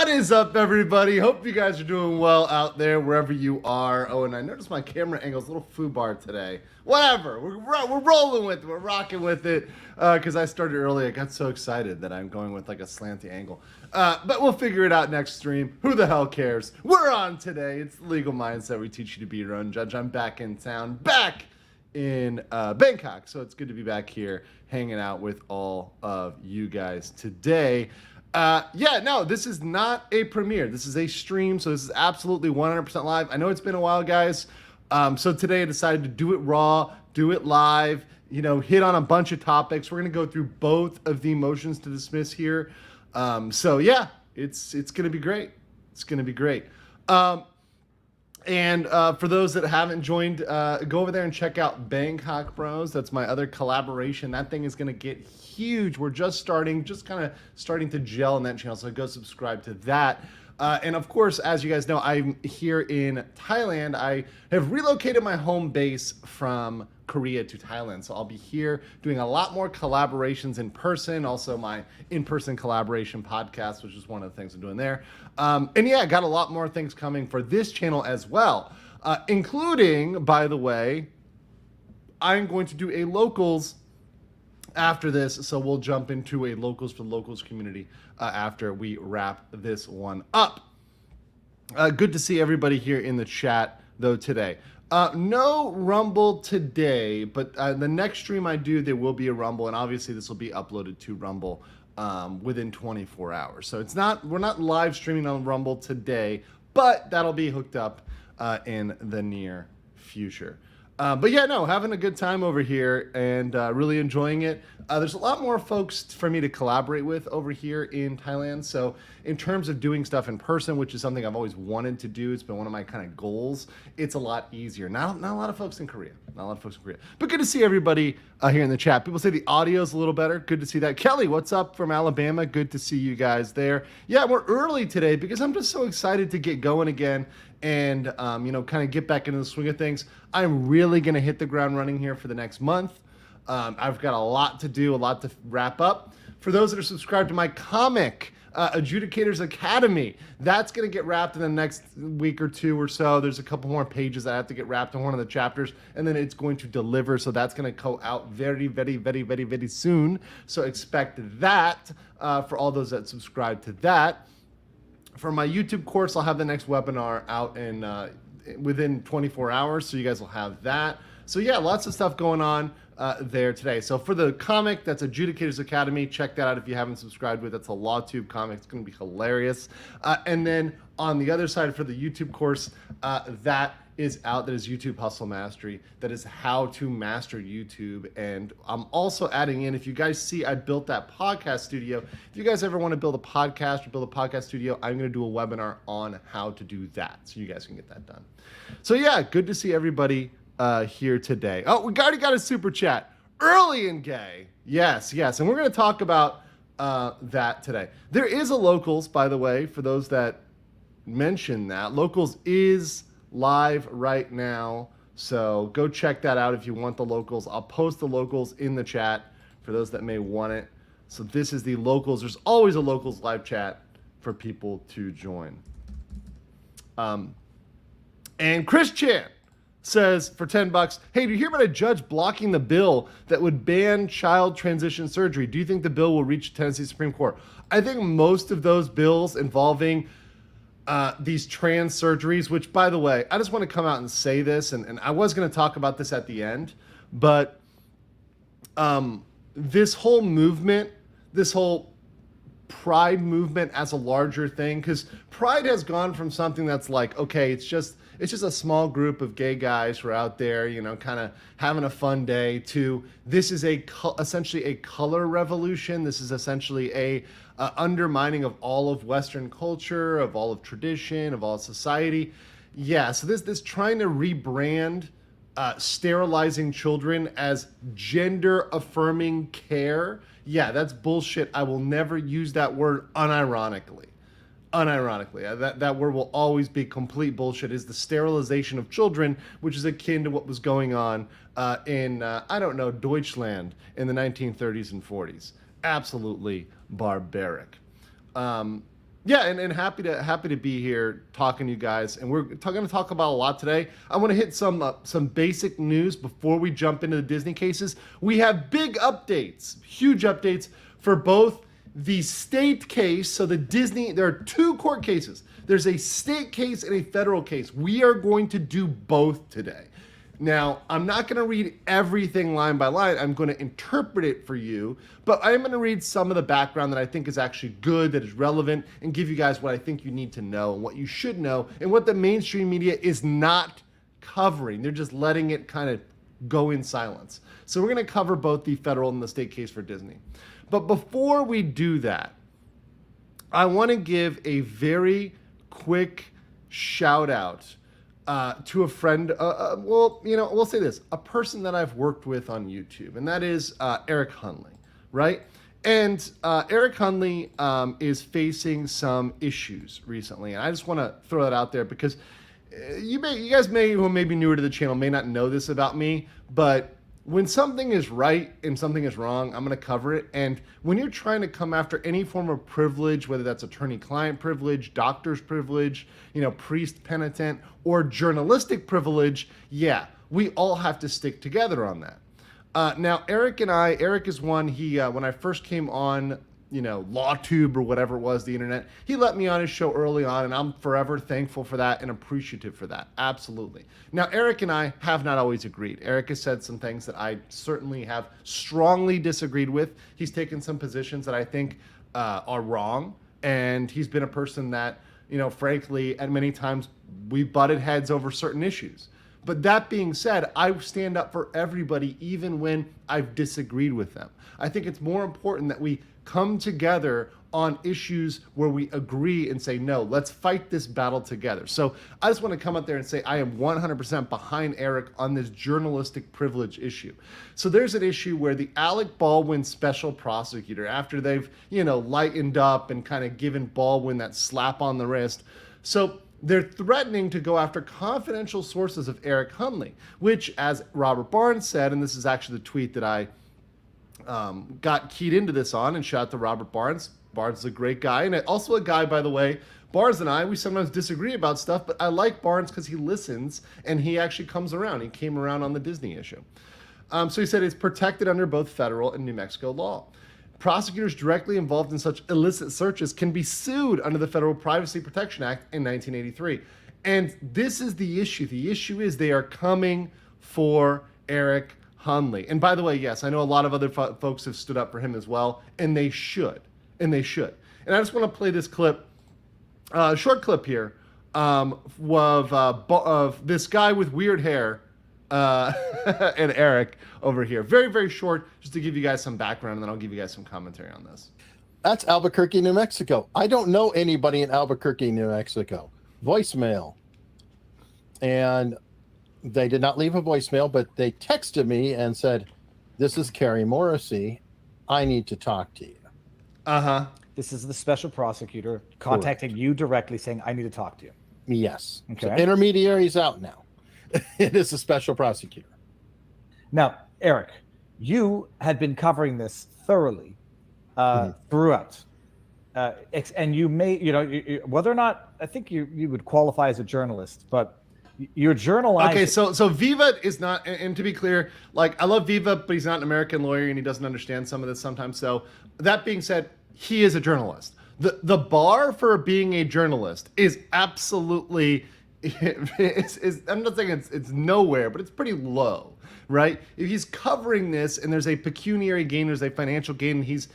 What is up, everybody? Hope you guys are doing well out there, wherever you are. Oh, and I noticed my camera angle's a little foobar today. Whatever. We're rolling with it. We're rocking with it. Because I started early. I got so excited that I'm going with like a slanty angle. But we'll figure it out next stream. Who the hell cares? We're on today. It's the Legal Mindset. We teach you to be your own judge. I'm back in town. Back in Bangkok. So it's good to be back here hanging out with all of you guys today. This is not a premiere. This is a stream, so this is absolutely 100% live. I know it's been a while, guys. So today I decided to do it raw, do it live, hit on a bunch of topics. We're going to go through both of the motions to dismiss here. It's going to be great. It's going to be great. And for those that haven't joined, go over there and check out Bangkok Bros. That's my other collaboration. That thing is going to get huge. We're just kind of starting to gel in that channel. So go subscribe to that. And of course, as you guys know, I'm here in Thailand. I have relocated my home base from Korea to Thailand. So I'll be here doing a lot more collaborations in person. Also my in-person collaboration podcast, which is one of the things I'm doing there. Got a lot more things coming for this channel as well, including, by the way, I'm going to do a locals after this. So we'll jump into a locals for locals community after we wrap this one up. Good to see everybody here in the chat though today. No Rumble today, but the next stream I do, there will be a Rumble, and obviously this will be uploaded to Rumble within 24 hours. So we're not live streaming on Rumble today, but that'll be hooked up in the near future. Having a good time over here and really enjoying it. There's a lot more folks for me to collaborate with over here in Thailand. So in terms of doing stuff in person, which is something I've always wanted to do, it's been one of my kind of goals. It's a lot easier. Not a lot of folks in Korea. But good to see everybody here in the chat. People say the audio's a little better. Good to see that. Kelly, what's up from Alabama? Good to see you guys there. Yeah, we're early today because I'm just so excited to get going again and kind of get back into the swing of things. I'm really going to hit the ground running here for the next month. I've got a lot to do, a lot to wrap up. For those that are subscribed to my comic, Adjudicator's Academy, that's going to get wrapped in the next week or two or so. There's a couple more pages that have to get wrapped in one of the chapters, and then it's going to deliver. So that's going to go out very, very, very, very, very soon. So expect that for all those that subscribe to that. For my YouTube course, I'll have the next webinar out in within 24 hours, so you guys will have that. So yeah, lots of stuff going on there today. So for the comic, that's Adjudicator's Academy. Check that out if you haven't subscribed with it. That's a LawTube comic. It's going to be hilarious. And then on the other side for the YouTube course, that is out. That is YouTube Hustle Mastery. That is how to master YouTube. And I'm also adding in, if you guys see, I built that podcast studio. If you guys ever want to build a podcast or build a podcast studio, I'm going to do a webinar on how to do that. So you guys can get that done. So yeah, good to see everybody here today. Oh, we already got a super chat. Early and gay. Yes. And we're going to talk about that today. There is a locals, by the way, for those that mentioned that. Locals is live right now, so go check that out if you want the locals. I'll post the locals in the chat for those that may want it. So this is the locals. There's always a locals live chat for people to join. And Chris Chan says for $10, hey, do you hear about a judge blocking the bill that would ban child transition surgery? Do you think the bill will reach Tennessee Supreme Court? I think most of those bills involving these trans surgeries, which, by the way, I just want to come out and say this, and I was going to talk about this at the end, but this whole movement, this whole pride movement as a larger thing, because pride has gone from something that's like, okay, it's just a small group of gay guys who are out there, kind of having a fun day, to this is essentially a color revolution. This is essentially a undermining of all of Western culture, of all of tradition, of all of society. Yeah, so this trying to rebrand sterilizing children as gender affirming care. Yeah, that's bullshit. I will never use that word unironically. That word will always be complete bullshit. Is the sterilization of children, which is akin to what was going on in Deutschland in the 1930s and 40s. Absolutely barbaric. Yeah, and happy to be here talking to you guys, and we're going to talk about a lot today. I want to hit some basic news before we jump into the Disney cases. We have big updates, huge updates for both the state case. So there are two court cases. There's a state case and a federal case. We are going to do both today. Now, I'm not going to read everything line by line. I'm going to interpret it for you, but I'm going to read some of the background that I think is actually good, that is relevant, and give you guys what I think you need to know and what you should know and what the mainstream media is not covering. They're just letting it kind of go in silence. So we're going to cover both the federal and the state case for Disney. But before we do that, I want to give a very quick shout out to a friend, we'll say this, a person that I've worked with on YouTube, and that is Eric Hunley, right? And Eric Hunley is facing some issues recently, and I just want to throw that out there because you guys who may be newer to the channel may not know this about me, but when something is right and something is wrong, I'm going to cover it. And when you're trying to come after any form of privilege, whether that's attorney-client privilege, doctor's privilege, priest penitent, or journalistic privilege, yeah, we all have to stick together on that. Now, Eric is one, when I first came on, LawTube or whatever it was, the internet, he let me on his show early on, and I'm forever thankful for that and appreciative for that. Absolutely. Now, Eric and I have not always agreed. Eric has said some things that I certainly have strongly disagreed with. He's taken some positions that I think are wrong, and he's been a person that, frankly, at many times we butted heads over certain issues. But that being said, I stand up for everybody, even when I've disagreed with them. I think it's more important that we come together on issues where we agree and say, no, let's fight this battle together. So I just want to come out there and say I am 100% behind Eric on this journalistic privilege issue. So there's an issue where the Alec Baldwin special prosecutor, after they've, lightened up and kind of given Baldwin that slap on the wrist, so they're threatening to go after confidential sources of Eric Hunley, which, as Robert Barnes said, and this is actually the tweet that I got keyed into this on, and shout out to Robert Barnes. Barnes is a great guy, and also a guy, by the way, Barnes and I, we sometimes disagree about stuff, but I like Barnes because he listens, and he actually comes around. He came around on the Disney issue. So he said it's protected under both federal and New Mexico law. Prosecutors directly involved in such illicit searches can be sued under the Federal Privacy Protection Act in 1983. And this is the issue. The issue is they are coming for Eric Hunley. And by the way, yes, I know a lot of other folks have stood up for him as well, and they should. And they should. And I just want to play this clip, short clip here, of this guy with weird hair and Eric over here. Very, very short, just to give you guys some background, and then I'll give you guys some commentary on this. That's Albuquerque, New Mexico. I don't know anybody in Albuquerque, New Mexico. Voicemail. And they did not leave a voicemail, but they texted me and said, "This is Carrie Morrissey. I need to talk to you." Uh-huh. This is the special prosecutor contacting you directly saying, "I need to talk to you." Yes. Okay. So intermediary's out now. It is a special prosecutor. Now, Eric, you had been covering this thoroughly throughout. And you may, whether or not, I think you would qualify as a journalist, but you're journalizing. Okay, so Viva is not, and to be clear, like, I love Viva, but he's not an American lawyer and he doesn't understand some of this sometimes. So that being said, he is a journalist. The bar for being a journalist is absolutely, I'm not saying it's nowhere, but it's pretty low, right? If he's covering this and there's a pecuniary gain, there's a financial gain, he's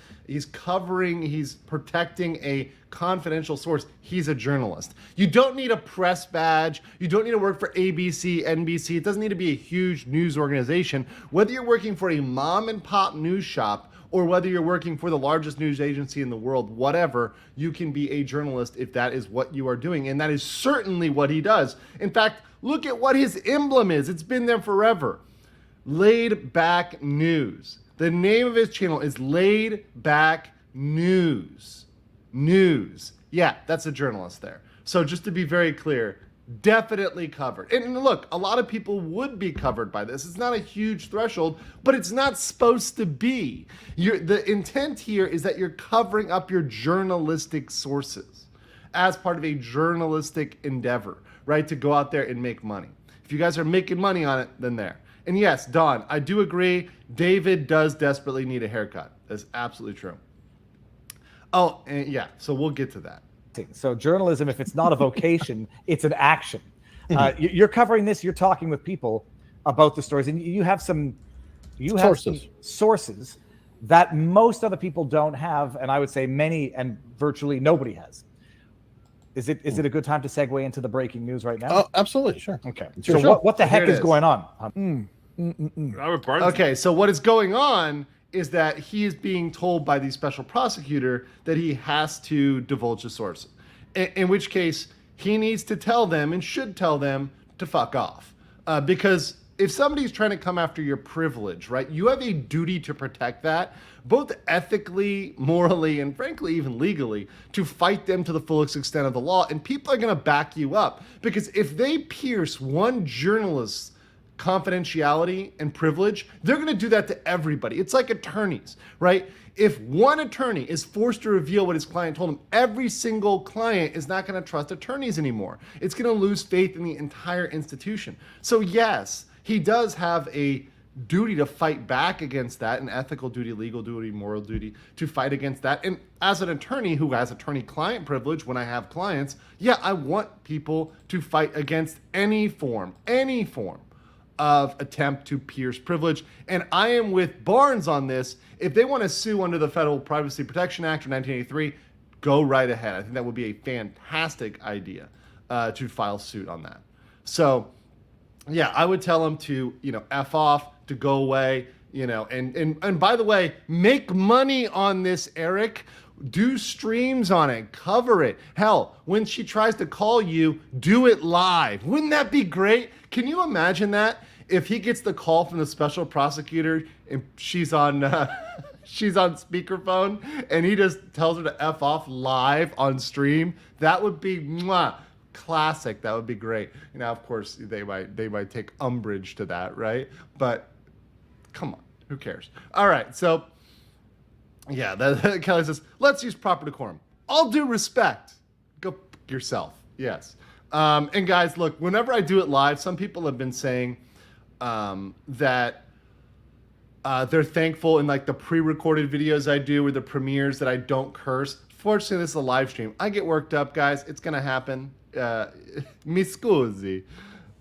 protecting a confidential source, he's a journalist. You don't need a press badge. You don't need to work for ABC, NBC. It doesn't need to be a huge news organization. Whether you're working for a mom and pop news shop or whether you're working for the largest news agency in the world, whatever, you can be a journalist if that is what you are doing. And that is certainly what he does. In fact, look at what his emblem is. It's been there forever. Laid Back News. The name of his channel is Laid Back News. News. Yeah, that's a journalist there. So just to be very clear, definitely covered. And look, a lot of people would be covered by this. It's not a huge threshold, but it's not supposed to be. The intent here is that you're covering up your journalistic sources, as part of a journalistic endeavor, right? To go out there and make money. If you guys are making money on it, then there. And yes, Don, I do agree. David does desperately need a haircut. That's absolutely true. Oh, and yeah, so we'll get to that. So journalism, if it's not a vocation, it's an action. You're covering this. You're talking with people about the stories, and you have some sources that most other people don't have, and I would say many and virtually nobody has. Is it a good time to segue into the breaking news right now? Oh, absolutely, sure. Okay. Sure. So what the heck is going on? Okay, so what is going on is that he is being told by the special prosecutor that he has to divulge the source, in which case he needs to tell them and should tell them to fuck off. Because if somebody's trying to come after your privilege, right, you have a duty to protect that, both ethically, morally, and frankly, even legally, to fight them to the fullest extent of the law. And people are going to back you up, because if they pierce one journalist's confidentiality and privilege, they're going to do that to everybody. It's like attorneys, right? If one attorney is forced to reveal what his client told him, every single client is not going to trust attorneys anymore. It's going to lose faith in the entire institution. So yes, he does have a duty to fight back against that, an ethical duty, legal duty, moral duty to fight against that. And as an attorney who has attorney-client privilege, when I have clients, yeah, I want people to fight against any form of attempt to pierce privilege. And I am with Barnes on this. If they want to sue under the Federal Privacy Protection Act of 1983, go right ahead. I think that would be a fantastic idea to file suit on that. So yeah, I would tell them to, F off, to go away, and by the way, make money on this, Eric. Do streams on it, cover it. Hell, when she tries to call you, do it live. Wouldn't that be great? Can you imagine that? If he gets the call from the special prosecutor and she's on speakerphone and he just tells her to F off live on stream, that would be classic. That would be great. Of course, they might take umbrage to that, right? But come on, who cares? All right, so yeah, Kelly says, let's use proper decorum. All due respect. Go yourself. Yes. And guys, look, whenever I do it live, some people have been saying that they're thankful in like the pre-recorded videos I do or the premieres that I don't curse. Fortunately, this is a live stream. I get worked up, guys. It's going to happen. Mi scusi.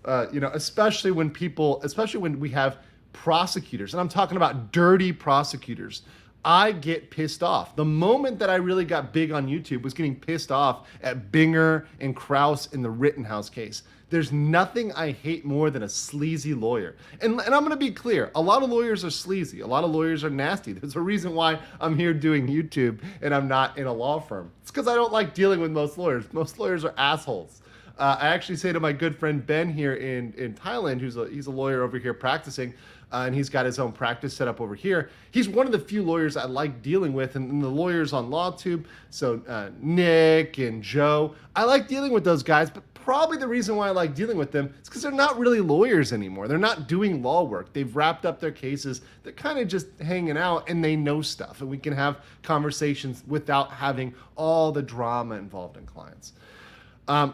Especially when we have prosecutors, and I'm talking about dirty prosecutors, I get pissed off. The moment that I really got big on YouTube was getting pissed off at Binger and Krause in the Rittenhouse case. There's nothing I hate more than a sleazy lawyer. And I'm going to be clear. A lot of lawyers are sleazy. A lot of lawyers are nasty. There's a reason why I'm here doing YouTube and I'm not in a law firm. It's because I don't like dealing with most lawyers. Most lawyers are assholes. I actually say to my good friend Ben here in Thailand, he's a lawyer over here practicing, and he's got his own practice set up over here. He's one of the few lawyers I like dealing with, and the lawyers on LawTube, so Nick and Joe, I like dealing with those guys, but probably the reason why I like dealing with them is because they're not really lawyers anymore. They're not doing law work. They've wrapped up their cases. They're kind of just hanging out, and they know stuff, and we can have conversations without having all the drama involved in clients.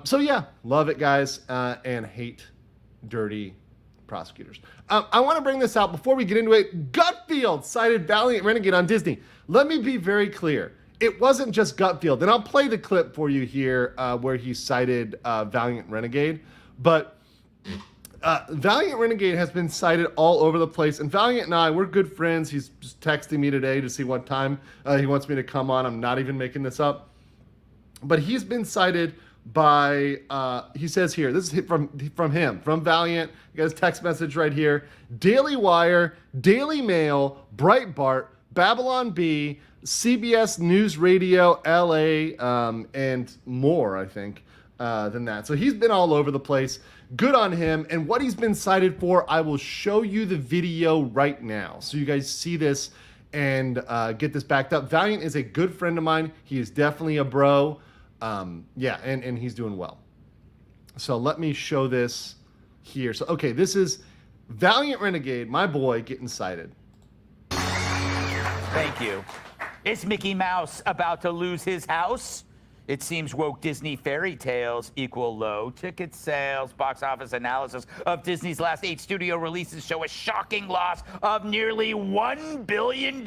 So yeah, love it, guys, and hate dirty prosecutors. I want to bring this out before we get into it. Gutfield cited Valiant Renegade on Disney. Let me be very clear. It wasn't just Gutfield, and I'll play the clip for you here where he cited Valiant Renegade, but Valiant Renegade has been cited all over the place, and Valiant and I, we're good friends. He's just texting me today to see what time he wants me to come on. I'm not even making this up, but he's been cited by, he says here, this is from him, from Valiant. You guys, text message right here. Daily Wire, Daily Mail, Breitbart, Babylon Bee, CBS News Radio, LA, and more, I think, than that. So he's been all over the place. Good on him. And what he's been cited for, I will show you the video right now, so you guys see this and get this backed up. Valiant is a good friend of mine. He is definitely a bro. Yeah, and he's doing well. So let me show this here. So, okay, this is Valiant Renegade, my boy, getting cited. Thank you. Is Mickey Mouse about to lose his house? It seems woke Disney fairy tales equal low ticket sales. Box office analysis of Disney's last 8 studio releases show a shocking loss of nearly $1 billion.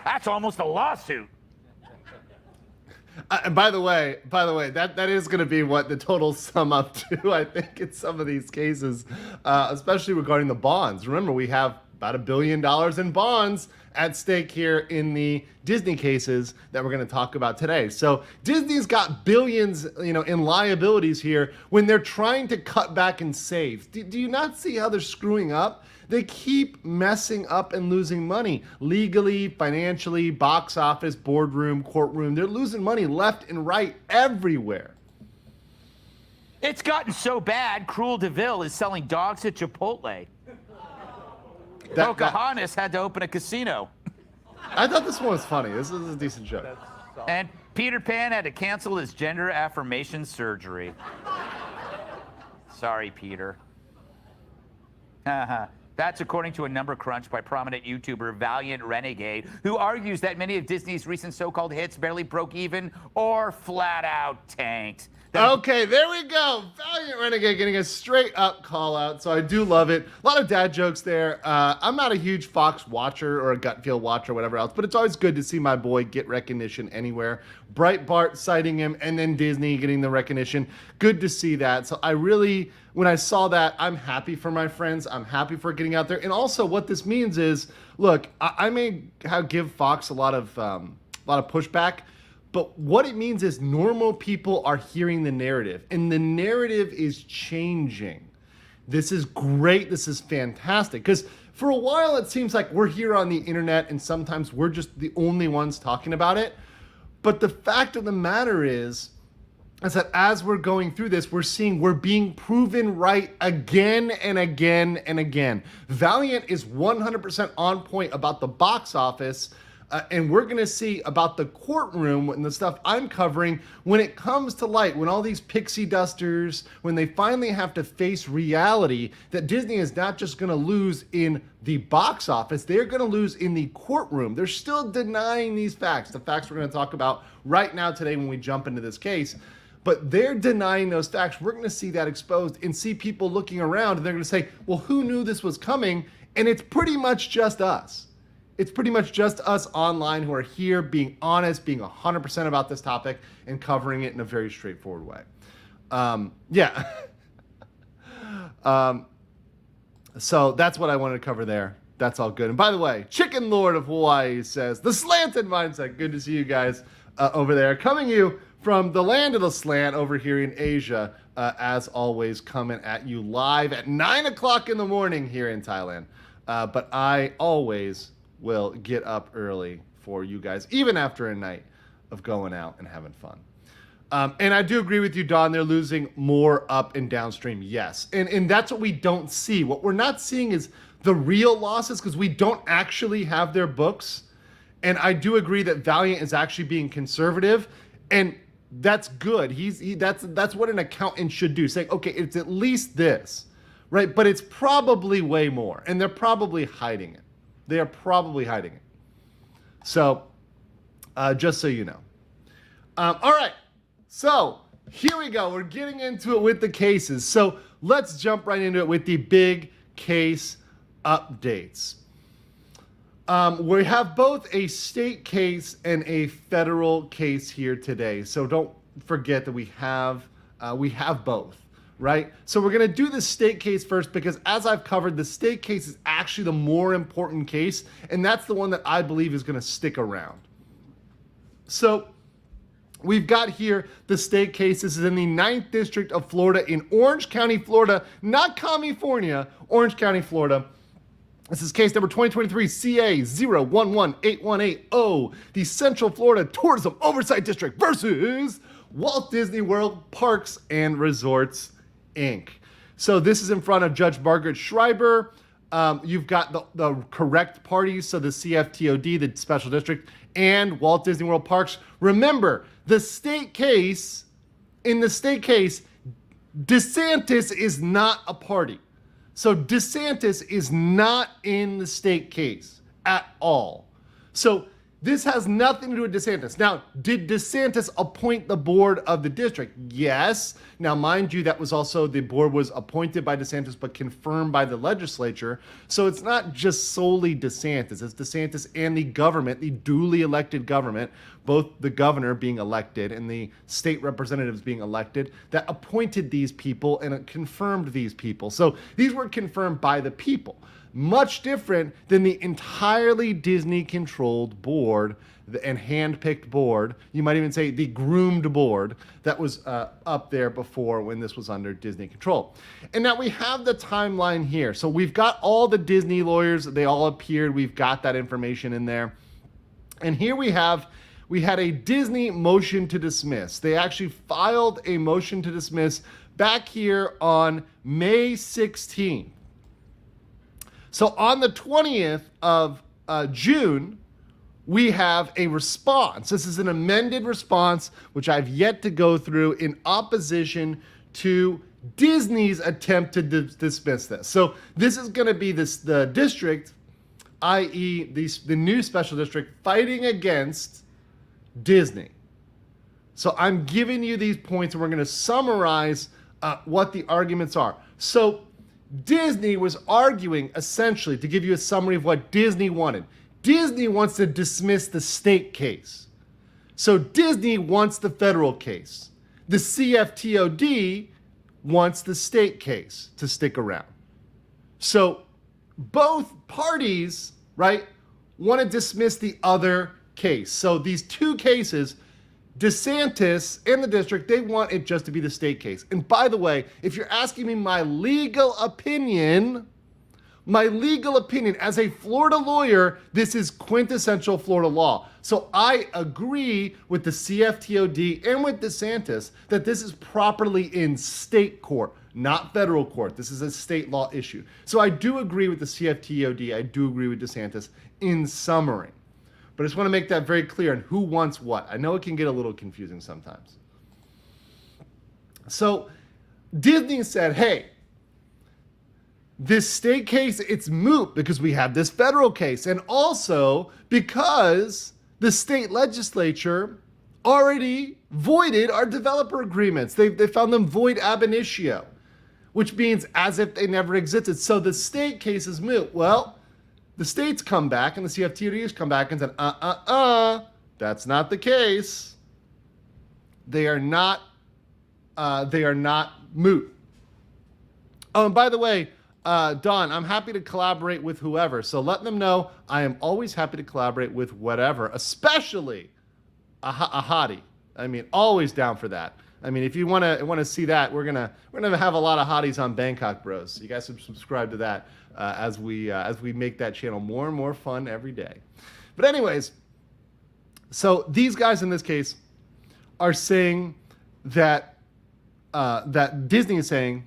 That's almost a lawsuit. And by the way, that is going to be what the totals sum up to, I think, in some of these cases, especially regarding the bonds. Remember, we have about $1 billion in bonds at stake here in the Disney cases that we're going to talk about today. So Disney's got billions, in liabilities here when they're trying to cut back and save. Do you not see how they're screwing up? They keep messing up and losing money legally, financially, box office, boardroom, courtroom. They're losing money left and right everywhere. It's gotten so bad, Cruel DeVille is selling dogs at Chipotle. Pocahontas had to open a casino. I thought this one was funny. This is a decent joke. And Peter Pan had to cancel his gender affirmation surgery. Sorry, Peter. That's according to a number crunch by prominent YouTuber Valiant Renegade, who argues that many of Disney's recent so-called hits barely broke even or flat out tanked. Okay, there we go. Valiant Renegade getting a straight up call out, so I do love it. A lot of dad jokes there. I'm not a huge Fox watcher or a gut feel watcher or whatever else, but it's always good to see my boy get recognition anywhere. Breitbart citing him and then Disney getting the recognition. Good to see that. So I really, when I saw that, I'm happy for my friends. I'm happy for getting out there. And also what this means is, look, I may give Fox a lot of pushback, but what it means is normal people are hearing the narrative, and the narrative is changing. This is great. This is fantastic. Because for a while, it seems like we're here on the internet, and sometimes we're just the only ones talking about it. But the fact of the matter is that as we're going through this, we're being proven right again and again and again. Valiant is 100% on point about the box office. And we're going to see about the courtroom and the stuff I'm covering when it comes to light, when all these pixie dusters, when they finally have to face reality that Disney is not just going to lose in the box office, they're going to lose in the courtroom. They're still denying these facts, the facts we're going to talk about right now today when we jump into this case. But they're denying those facts. We're going to see that exposed and see people looking around, and they're going to say, well, who knew this was coming? And it's pretty much just us. It's pretty much just us online who are here being honest, being 100% about this topic and covering it in a very straightforward way. So that's what I wanted to cover there. That's all good. And by the way, Chicken Lord of Hawaii says, the slanted mindset. Good to see you guys over there. Coming you from the land of the slant over here in Asia, as always, coming at you live at 9 o'clock in the morning here in Thailand. But I always will get up early for you guys, even after a night of going out and having fun. And I do agree with you, Don. They're losing more up and downstream. Yes. And that's what we don't see. What we're not seeing is the real losses because we don't actually have their books. And I do agree that Valiant is actually being conservative. And that's good. That's what an accountant should do. Saying, okay, it's at least this, right? But it's probably way more. And they're probably hiding it. They are probably hiding it. So, just so you know. All right. So, here we go. We're getting into it with the cases. So, let's jump right into it with the big case updates. We have both a state case and a federal case here today. So, don't forget that we have both. Right? So we're going to do the state case first because as I've covered, the state case is actually the more important case, and that's the one that I believe is going to stick around. So we've got here the state case. This is in the 9th District of Florida in Orange County, Florida, not California, Orange County, Florida. This is case number 2023 CA 011818, the Central Florida Tourism Oversight District versus Walt Disney World Parks and Resorts, Inc. So this is in front of Judge Margaret Schreiber. You've got the correct parties, so the CFTOD, the Special District, and Walt Disney World Parks. Remember, in the state case, DeSantis is not a party. So DeSantis is not in the state case. at all. So this has nothing to do with DeSantis. Now, did DeSantis appoint the board of the district? Yes. Now, mind you, that was also, the board was appointed by DeSantis but confirmed by the legislature. So it's not just solely DeSantis. It's DeSantis and the government, the duly elected government, both the governor being elected and the state representatives being elected, that appointed these people and confirmed these people. So these were confirmed by the people. Much different than the entirely Disney-controlled board and hand-picked board. You might even say the groomed board that was up there before when this was under Disney control. And now we have the timeline here. So we've got all the Disney lawyers. They all appeared. We've got that information in there. And here we had a Disney motion to dismiss. They actually filed a motion to dismiss back here on May 16th. So on the 20th of June, we have a response. This is an amended response, which I've yet to go through in opposition to Disney's attempt to dismiss this. So this is going to be the district, i.e. the new special district, fighting against Disney. So I'm giving you these points, and we're going to summarize what the arguments are. So Disney was arguing, essentially, to give you a summary of what Disney wanted. Disney wants to dismiss the state case. So Disney wants the federal case. The CFTOD wants the state case to stick around. So both parties, right, want to dismiss the other case. So these two cases, DeSantis and the district, they want it just to be the state case. And by the way, if you're asking me my legal opinion as a Florida lawyer, this is quintessential Florida law. So I agree with the CFTOD and with DeSantis that this is properly in state court, not federal court. This is a state law issue. So I do agree with the CFTOD. I do agree with DeSantis in summary. But I just want to make that very clear on who wants what. I know it can get a little confusing sometimes. So Disney said, hey, this state case, it's moot because we have this federal case. And also because the state legislature already voided our developer agreements. They found them void ab initio, which means as if they never existed. So the state case is moot. Well, the states come back and the CFTODs come back and said, that's not the case. They are not moot. Oh, and by the way, Don, I'm happy to collaborate with whoever. So let them know I am always happy to collaborate with whatever, especially a hottie. I mean, always down for that. I mean, if you want to see that, we're gonna have a lot of hotties on Bangkok Bros. You guys should subscribe to that as we make that channel more and more fun every day. But anyways, so these guys in this case are saying that that Disney is saying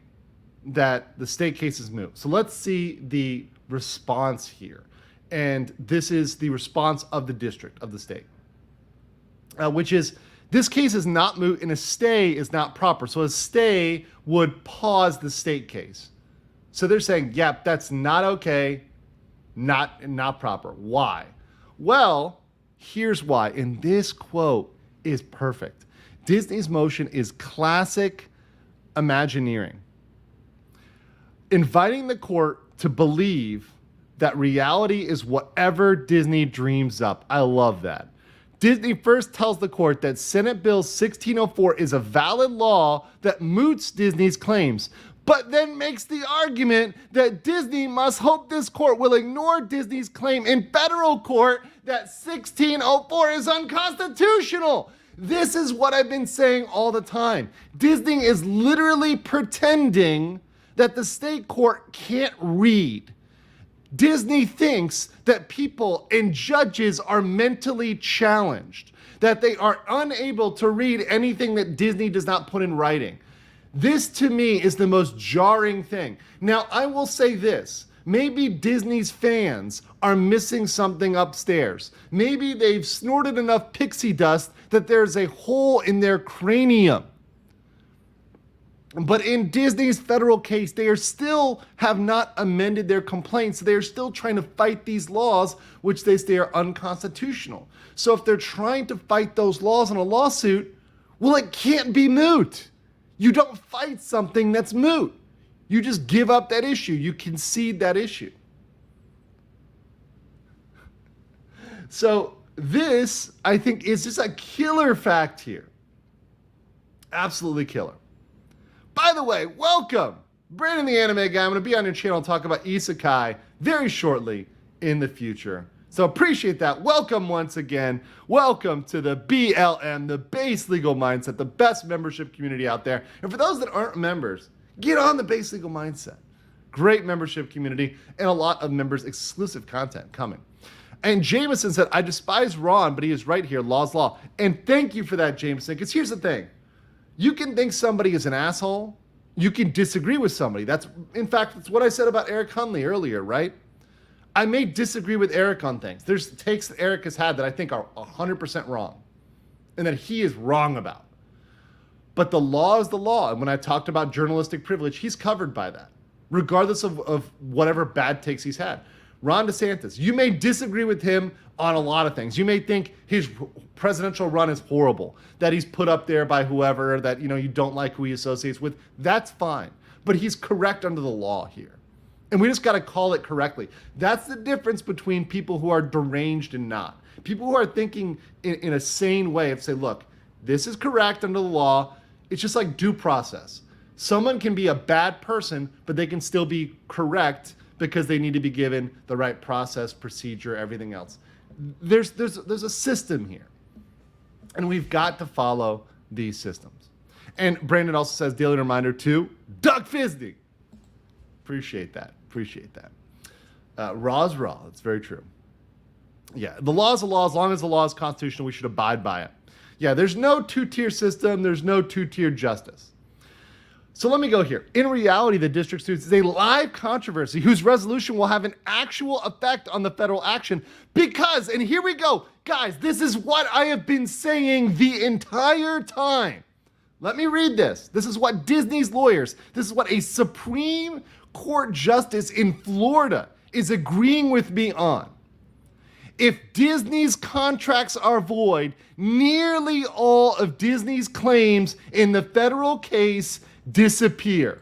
that the state case is moot. So let's see the response here, and this is the response of the district of the state, which is, this case is not moot and a stay is not proper. So a stay would pause the state case. So they're saying, yep, that's not okay, not proper. Why? Well, here's why. And this quote is perfect. Disney's motion is classic Imagineering. Inviting the court to believe that reality is whatever Disney dreams up. I love that. Disney first tells the court that Senate Bill 1604 is a valid law that moots Disney's claims, but then makes the argument that Disney must hope this court will ignore Disney's claim in federal court that 1604 is unconstitutional. This is what I've been saying all the time. Disney is literally pretending that the state court can't read. Disney thinks that people and judges are mentally challenged, that they are unable to read anything that Disney does not put in writing. This, to me, is the most jarring thing. Now, I will say this. Maybe Disney's fans are missing something upstairs. Maybe they've snorted enough pixie dust that there's a hole in their cranium. But in Disney's federal case, they are still have not amended their complaints. They are still trying to fight these laws, which they say are unconstitutional. So if they're trying to fight those laws in a lawsuit, well, it can't be moot. You don't fight something that's moot. You just give up that issue. You concede that issue. So this, I think, is just a killer fact here. Absolutely killer. By the way, welcome, Brandon the Anime Guy. I'm going to be on your channel and talk about isekai very shortly in the future. So appreciate that. Welcome once again. Welcome to the BLM, the Base Legal Mindset, the best membership community out there. And for those that aren't members, get on the Base Legal Mindset. Great membership community and a lot of members exclusive content coming. And Jameson said, I despise Ron, but he is right here. Law's law. And thank you for that, Jameson, because here's the thing. You can think somebody is an asshole. You can disagree with somebody. In fact, that's what I said about Eric Hunley earlier, right? I may disagree with Eric on things. There's takes that Eric has had that I think are 100% wrong and that he is wrong about. But the law is the law. And when I talked about journalistic privilege, he's covered by that, regardless of whatever bad takes he's had. Ron DeSantis, you may disagree with him on a lot of things. You may think his presidential run is horrible, that he's put up there by whoever, that you don't like who he associates with. That's fine. But he's correct under the law here. And we just got to call it correctly. That's the difference between people who are deranged and not. People who are thinking in a sane way and say, look, this is correct under the law. It's just like due process. Someone can be a bad person, but they can still be correct because they need to be given the right process, procedure, everything else. There's a system here. And we've got to follow these systems. And Brandon also says, daily reminder to Doug Fisney. Appreciate that. Raw is raw. That's very true. Yeah, the law is a law. As long as the law is constitutional, we should abide by it. Yeah, there's no two-tier system. There's no two-tier justice. So let me go here. In reality, the district suits is a live controversy whose resolution will have an actual effect on the federal action because, and here we go, guys, this is what I have been saying the entire time. Let me read this. This is what Disney's lawyers, this is what a Supreme Court justice in Florida is agreeing with me on. If Disney's contracts are void, nearly all of Disney's claims in the federal case disappear.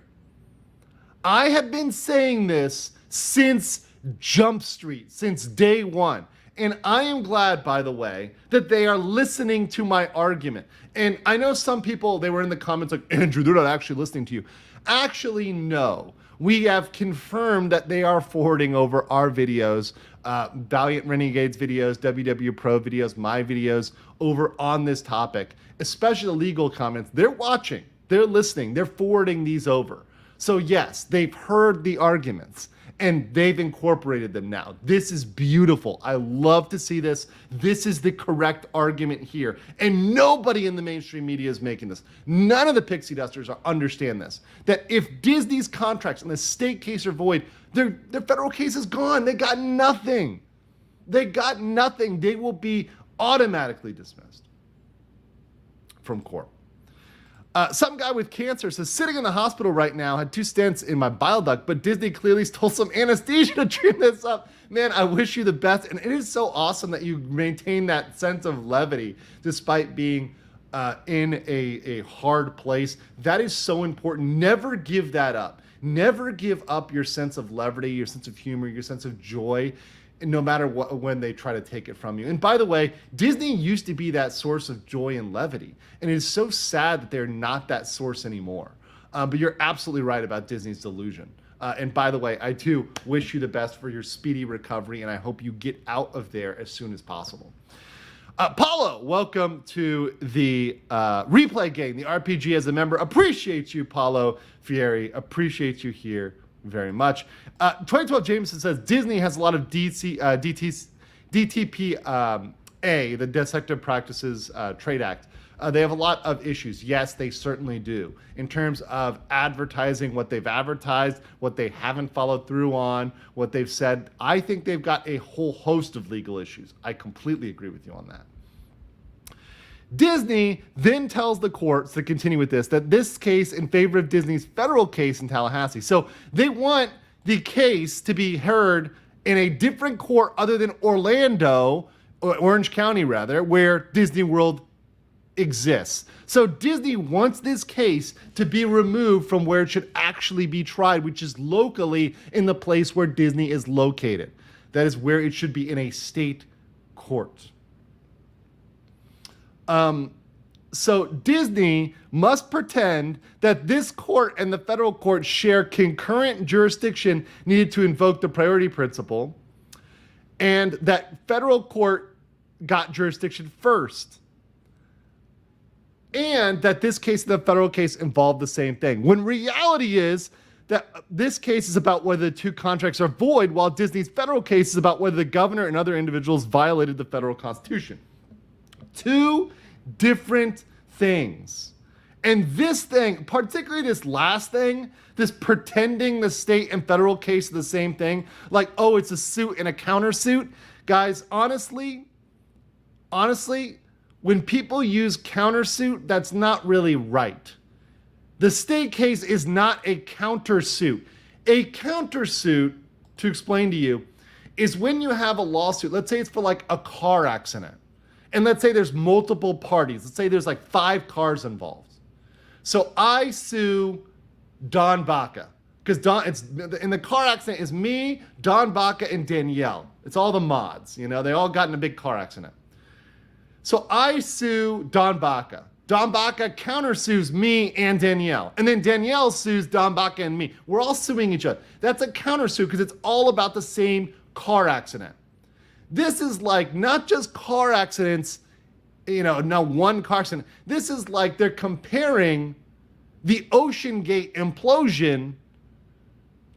I have been saying this since Jump Street, since day one. And I am glad, by the way, that they are listening to my argument. And I know some people, they were in the comments like, Andrew, they're not actually listening to you. Actually, no. We have confirmed that they are forwarding over our videos, Valiant Renegades videos, WW Pro videos, my videos, over on this topic, especially the legal comments. They're watching. They're listening. They're forwarding these over. So yes, they've heard the arguments and they've incorporated them now. This is beautiful. I love to see this. This is the correct argument here. And nobody in the mainstream media is making this. None of the pixie dusters understand this. That if Disney's contracts and the state case are void, their federal case is gone. They got nothing. They got nothing. They will be automatically dismissed from court. Some guy with cancer says, sitting in the hospital right now, had 2 stents in my bile duct, but Disney clearly stole some anesthesia to trim this up. Man, I wish you the best. And it is so awesome that you maintain that sense of levity despite being in a hard place. That is so important. Never give that up. Never give up your sense of levity, your sense of humor, your sense of joy, no matter what, when they try to take it from you. And by the way, Disney used to be that source of joy and levity. And it is so sad that they're not that source anymore. But you're absolutely right about Disney's delusion. And by the way, I do wish you the best for your speedy recovery, and I hope you get out of there as soon as possible. Paulo, welcome to the replay game, the RPG as a member. Appreciate you, Paulo Fieri. Appreciate you here very much. 2012 Jameson says Disney has a lot of DTPA, the Deceptive Practices Trade Act. They have a lot of issues. Yes, they certainly do. In terms of advertising, what they've advertised, what they haven't followed through on, what they've said, I think they've got a whole host of legal issues. I completely agree with you on that. Disney then tells the courts, to continue with this, that this case in favor of Disney's federal case in Tallahassee. So they want the case to be heard in a different court other than Orlando, or Orange County rather, where Disney World exists. So Disney wants this case to be removed from where it should actually be tried, which is locally in the place where Disney is located. That is where it should be, in a state court. So Disney must pretend that this court and the federal court share concurrent jurisdiction needed to invoke the priority principle, and that federal court got jurisdiction first, and that this case and the federal case involved the same thing. When reality is that this case is about whether the two contracts are void, while Disney's federal case is about whether the governor and other individuals violated the federal constitution. Two different things. And this thing, particularly this last thing, this pretending the state and federal case are the same thing, like, oh, it's a suit and a countersuit. Guys, honestly, when people use countersuit, that's not really right. The state case is not a countersuit. A countersuit, to explain to you, is when you have a lawsuit. Let's say it's for like a car accident. And let's say there's multiple parties. Let's say there's like 5 cars involved. So I sue Don Baca, because it's in the car accident is me, Don Baca, and Danielle. It's all the mods, you know, they all got in a big car accident. So I sue Don Baca. Don Baca countersues me and Danielle. And then Danielle sues Don Baca and me. We're all suing each other. That's a countersuit because it's all about the same car accident. This is like not just car accidents, not one car accident. This is like they're comparing the Ocean Gate implosion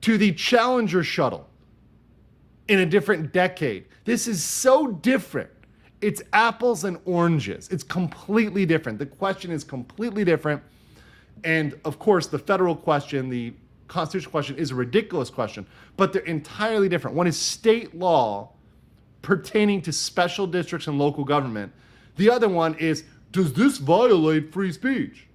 to the Challenger shuttle in a different decade. This is so different. It's apples and oranges. It's completely different. The question is completely different. And of course, the federal question, the constitutional question, is a ridiculous question, but they're entirely different. One is state law pertaining to special districts and local government. The other one is, does this violate free speech?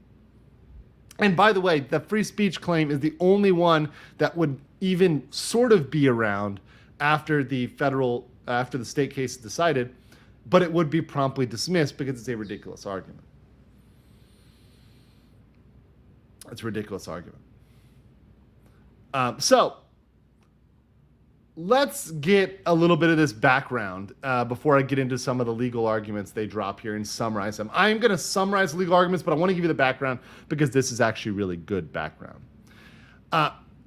And by the way, the free speech claim is the only one that would even sort of be around after the state case is decided, but it would be promptly dismissed because it's a ridiculous argument. It's a ridiculous argument. So let's get a little bit of this background before I get into some of the legal arguments they drop here and summarize them. I'm going to summarize legal arguments, but I want to give you the background because this is actually really good background.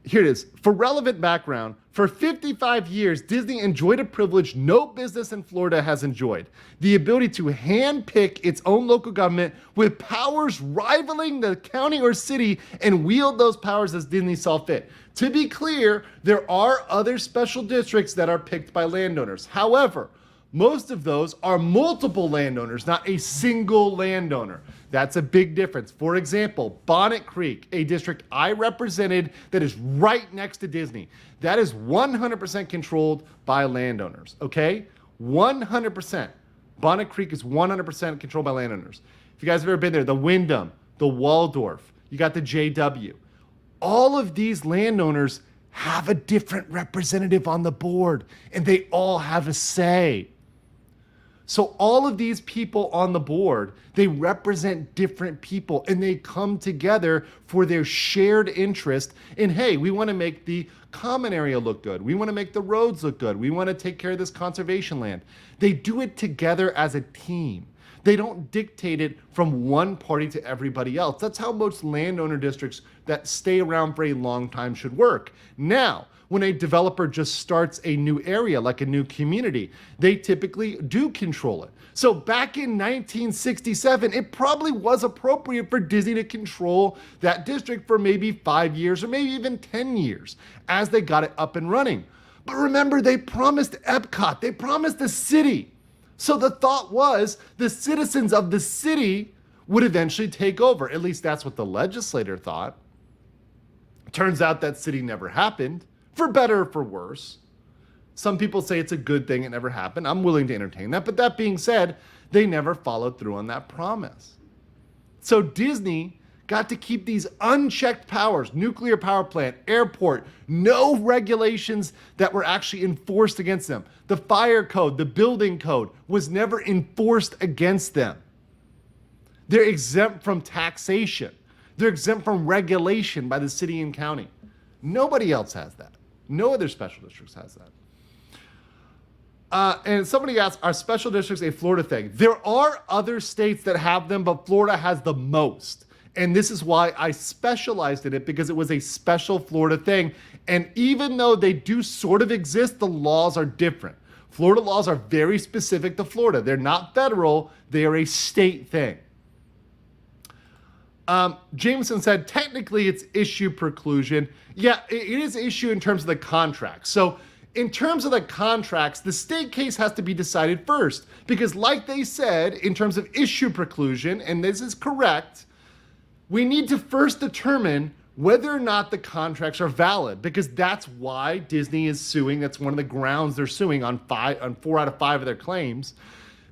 Here it is. For relevant background, for 55 years, Disney enjoyed a privilege no business in Florida has enjoyed: the ability to handpick its own local government with powers rivaling the county or city and wield those powers as Disney saw fit. To be clear, there are other special districts that are picked by landowners. However, most of those are multiple landowners, not a single landowner. That's a big difference. For example, Bonnet Creek, a district I represented that is right next to Disney, that is 100% controlled by landowners, okay? 100%. Bonnet Creek is 100% controlled by landowners. If you guys have ever been there, the Wyndham, the Waldorf, you got the JW. All of these landowners have a different representative on the board, and they all have a say. So all of these people on the board, they represent different people, and they come together for their shared interest in, hey, we want to make the common area look good. We want to make the roads look good. We want to take care of this conservation land. They do it together as a team. They don't dictate it from one party to everybody else. That's how most landowner districts that stay around for a long time should work. Now, when a developer just starts a new area, like a new community, they typically do control it. So back in 1967, it probably was appropriate for Disney to control that district for maybe 5 years or maybe even 10 years as they got it up and running. But remember, they promised Epcot, they promised the city. So the thought was the citizens of the city would eventually take over. At least that's what the legislator thought. Turns out that city never happened, for better or for worse. Some people say it's a good thing it never happened. I'm willing to entertain that. But that being said, they never followed through on that promise. So Disney got to keep these unchecked powers, nuclear power plant, airport, no regulations that were actually enforced against them. The fire code, the building code was never enforced against them. They're exempt from taxation. They're exempt from regulation by the city and county. Nobody else has that. No other special districts has that. And somebody asked, are special districts a Florida thing? There are other states that have them, but Florida has the most. And this is why I specialized in it, because it was a special Florida thing. And even though they do sort of exist, the laws are different. Florida laws are very specific to Florida. They're not federal. They are a state thing. Jameson said, technically it's issue preclusion. Yeah, it is issue in terms of the contract. So in terms of the contracts, the state case has to be decided first. Because like they said, in terms of issue preclusion, and this is correct, we need to first determine whether or not the contracts are valid, because that's why Disney is suing. That's one of the grounds they're suing on 4 out of 5 of their claims.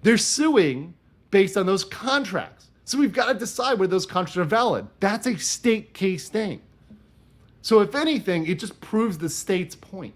They're suing based on those contracts. So we've got to decide whether those contracts are valid. That's a state case thing. So if anything, it just proves the state's point.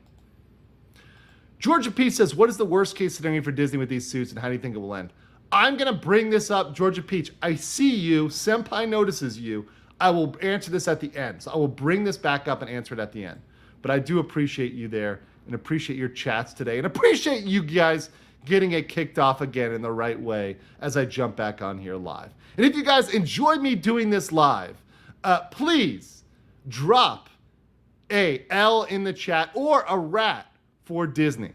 Georgia P says, what is the worst case scenario for Disney with these suits and how do you think it will end? I'm going to bring this up, Georgia Peach. I see you. Senpai notices you. I will answer this at the end. So I will bring this back up and answer it at the end. But I do appreciate you there and appreciate your chats today and appreciate you guys getting it kicked off again in the right way as I jump back on here live. And if you guys enjoy me doing this live, please drop a L in the chat or a rat for Disney.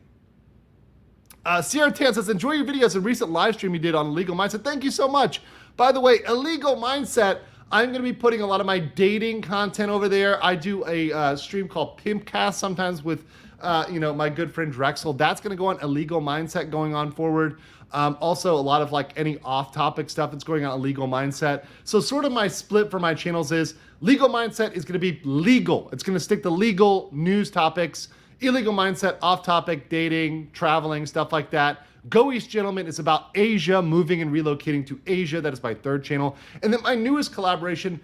Sierra Tan says, enjoy your videos and recent live stream you did on Illegal Mindset. Thank you so much. By the way, Illegal Mindset, I'm going to be putting a lot of my dating content over there. I do a stream called Pimpcast sometimes with my good friend Drexel. That's going to go on Illegal Mindset going on forward. Also, a lot of like any off-topic stuff that's going on Illegal Mindset. So sort of my split for my channels is Legal Mindset is going to be legal. It's going to stick to legal news topics. Illegal Mindset, off-topic, dating, traveling, stuff like that. Go East Gentlemen is about Asia, moving and relocating to Asia. That is my third channel. And then my newest collaboration,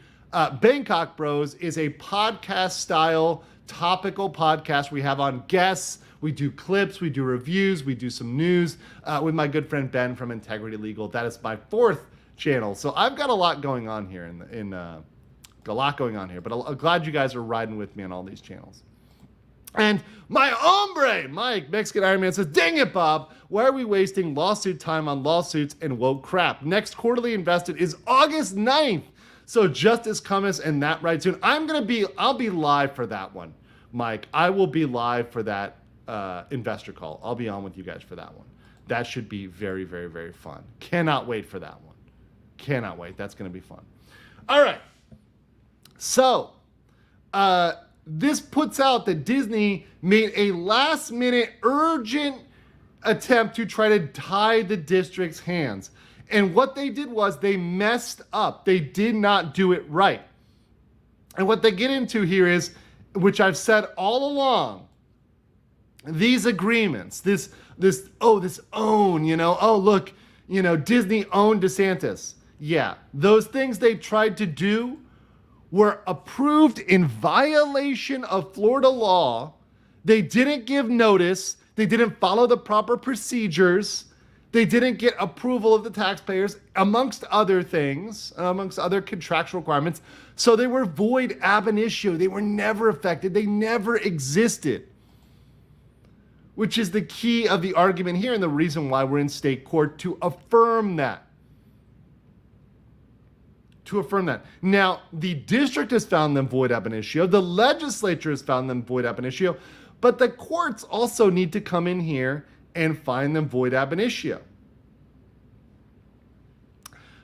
Bangkok Bros, is a podcast-style, topical podcast we have on guests. We do clips, we do reviews, we do some news with my good friend Ben from Integrity Legal. That is my fourth channel. So I've got a lot going on here, but I'm glad you guys are riding with me on all these channels. And my hombre, Mike, Mexican Iron Man, says, dang it, Bob. Why are we wasting lawsuit time on lawsuits and woke crap? Next quarterly invested is August 9th. So justice cometh and that right soon. I'll be live for that one, Mike. I will be live for that investor call. I'll be on with you guys for that one. That should be very, very, very fun. Cannot wait for that one. Cannot wait. That's going to be fun. All right. So, this puts out that Disney made a last-minute urgent attempt to try to tie the district's hands. And what they did was they messed up. They did not do it right. And what they get into here is, which I've said all along, these agreements, this own, Disney owned DeSantis. Yeah, those things they tried to do were approved in violation of Florida law. They didn't give notice. They didn't follow the proper procedures. They didn't get approval of the taxpayers, amongst other things, amongst other contractual requirements. So they were void ab initio. They were never affected. They never existed, which is the key of the argument here and the reason why we're in state court, to affirm that. Now, the district has found them void ab initio. The legislature has found them void ab initio. But the courts also need to come in here and find them void ab initio.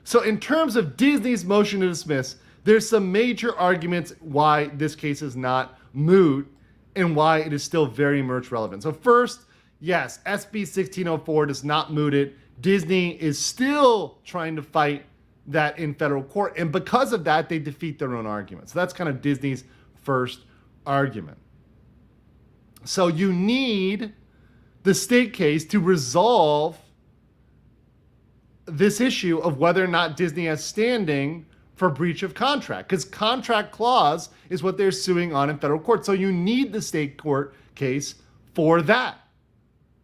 So in terms of Disney's motion to dismiss, there's some major arguments why this case is not moot and why it is still very much relevant. So first, yes, SB 1604 does not moot it. Disney is still trying to fight that in federal court, and because of that, they defeat their own argument. So that's kind of Disney's first argument. So you need the state case to resolve this issue of whether or not Disney has standing for breach of contract, because contract clause is what they're suing on in federal court. So you need the state court case for that.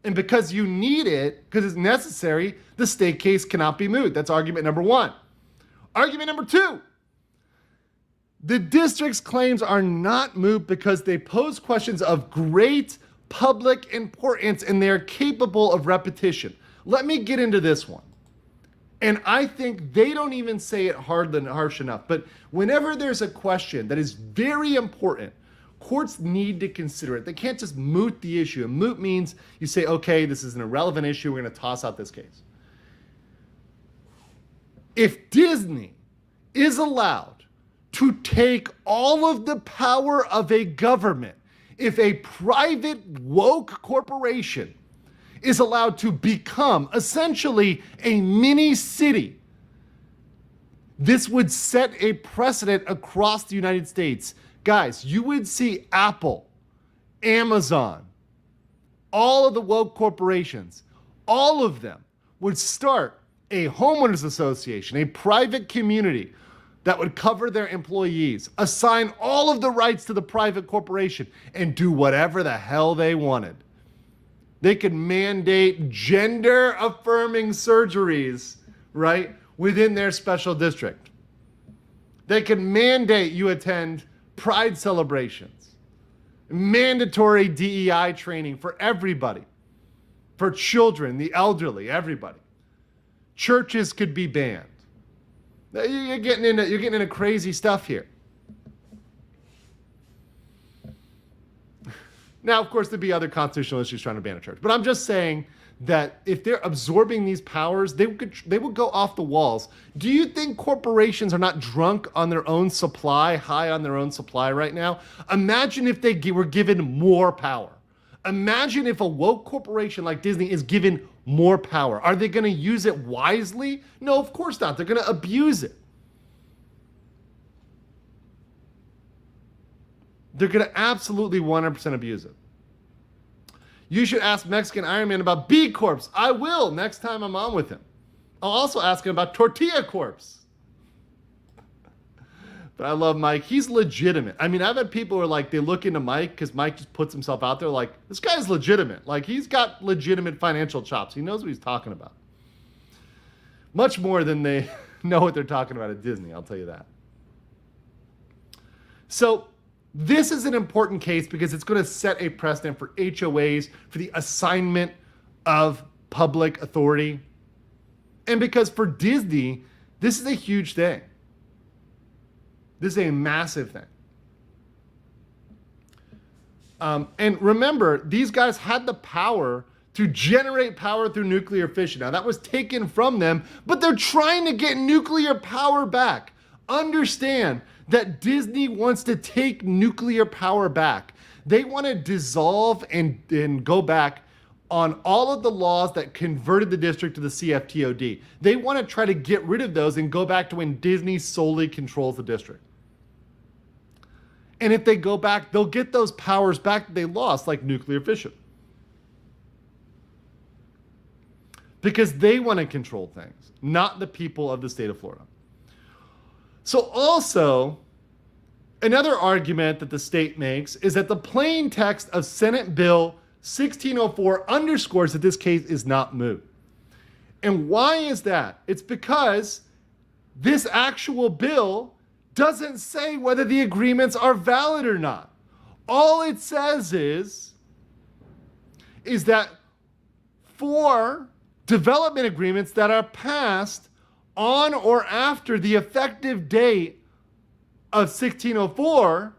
And because you need it, because it's necessary, the state case cannot be moved. That's argument number one. Argument number two. The district's claims are not moot because they pose questions of great public importance and they're capable of repetition. Let me get into this one. And I think they don't even say it harsh enough. But whenever there's a question that is very important, courts need to consider it. They can't just moot the issue. And moot means you say, okay, this is an irrelevant issue. We're going to toss out this case. If Disney is allowed to take all of the power of a government, if a private woke corporation is allowed to become essentially a mini city, this would set a precedent across the United States. Guys, you would see Apple, Amazon, all of the woke corporations, all of them would start a homeowners association, a private community that would cover their employees, assign all of the rights to the private corporation, and do whatever the hell they wanted. They could mandate gender-affirming surgeries, right, within their special district. They could mandate you attend pride celebrations, mandatory DEI training for everybody, for children, the elderly, everybody. Churches could be banned. You're getting into crazy stuff here. Now, of course, there'd be other constitutional issues trying to ban a church. But I'm just saying that if they're absorbing these powers, they would go off the walls. Do you think corporations are not drunk on their own supply, high on their own supply right now? Imagine if they were given more power. Imagine if a woke corporation like Disney is given more power. Are they going to use it wisely? No, of course not. They're going to abuse it. They're going to absolutely 100% abuse it. You should ask Mexican Iron Man about B Corps. I will next time I'm on with him. I'll also ask him about Tortilla Corps. But I love Mike. He's legitimate. I mean, I've had people who are like, they look into Mike because Mike just puts himself out there like, this guy's legitimate. Like, he's got legitimate financial chops. He knows what he's talking about. Much more than they know what they're talking about at Disney, I'll tell you that. So, this is an important case because it's going to set a precedent for HOAs, for the assignment of public authority. And because for Disney, this is a huge thing. This is a massive thing. And remember, these guys had the power to generate power through nuclear fission. Now, that was taken from them, but they're trying to get nuclear power back. Understand that Disney wants to take nuclear power back. They want to dissolve and go back on all of the laws that converted the district to the CFTOD. They want to try to get rid of those and go back to when Disney solely controls the district. And if they go back, they'll get those powers back that they lost, like nuclear fission. Because they want to control things, not the people of the state of Florida. So also, another argument that the state makes is that the plain text of Senate Bill 1604 underscores that this case is not moot. And why is that? It's because this actual bill doesn't say whether the agreements are valid or not. All it says is that for development agreements that are passed on or after the effective date of 1604,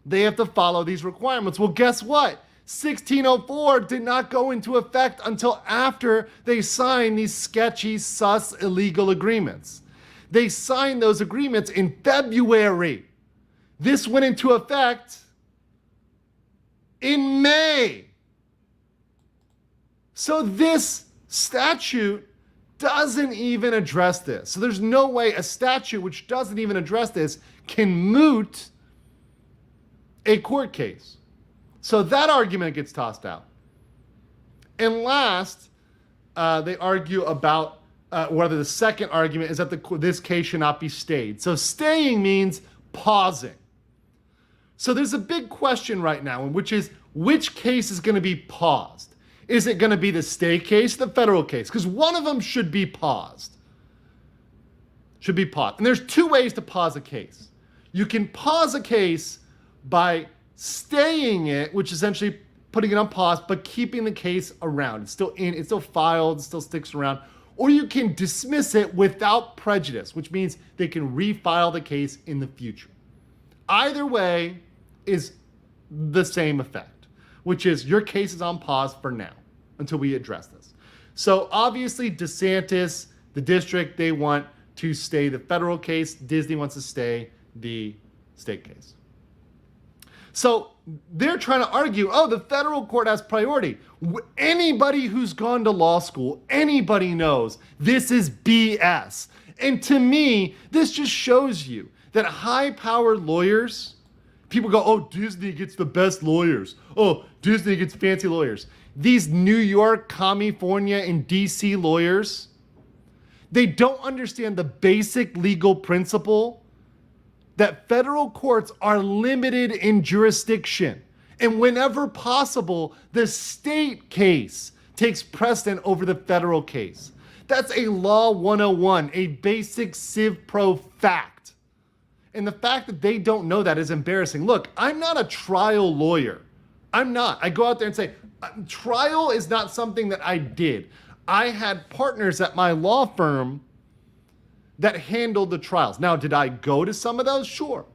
they have to follow these requirements. Well, guess what? 1604 did not go into effect until after they signed these sketchy, sus, illegal agreements. They signed those agreements in February. This went into effect in May. So this statute doesn't even address this. So there's no way a statute which doesn't even address this can moot a court case. So that argument gets tossed out. And last, they argue about whether the second argument is that this case should not be stayed. So staying means pausing. So there's a big question right now, which is which case is going to be paused? Is it going to be the state case, the federal case? Because one of them should be paused. Should be paused. And there's two ways to pause a case. You can pause a case by staying it, which is essentially putting it on pause, but keeping the case around. It's still filed, it still sticks around. Or you can dismiss it without prejudice, which means they can refile the case in the future. Either way is the same effect, which is your case is on pause for now until we address this. So obviously DeSantis, the district, they want to stay the federal case. Disney wants to stay the state case. So they're trying to argue, oh, the federal court has priority. Anybody who's gone to law school, anybody knows this is BS. And to me, this just shows you that high-powered lawyers, people go, oh, Disney gets the best lawyers. Oh, Disney gets fancy lawyers. These New York, California, and DC lawyers, they don't understand the basic legal principle that federal courts are limited in jurisdiction. And whenever possible, the state case takes precedent over the federal case. That's a Law 101, a basic Civ Pro fact. And the fact that they don't know that is embarrassing. Look, I'm not a trial lawyer. I'm not. I go out there and say, trial is not something that I did. I had partners at my law firm that handled the trials. Now, did I go to some of those? Sure.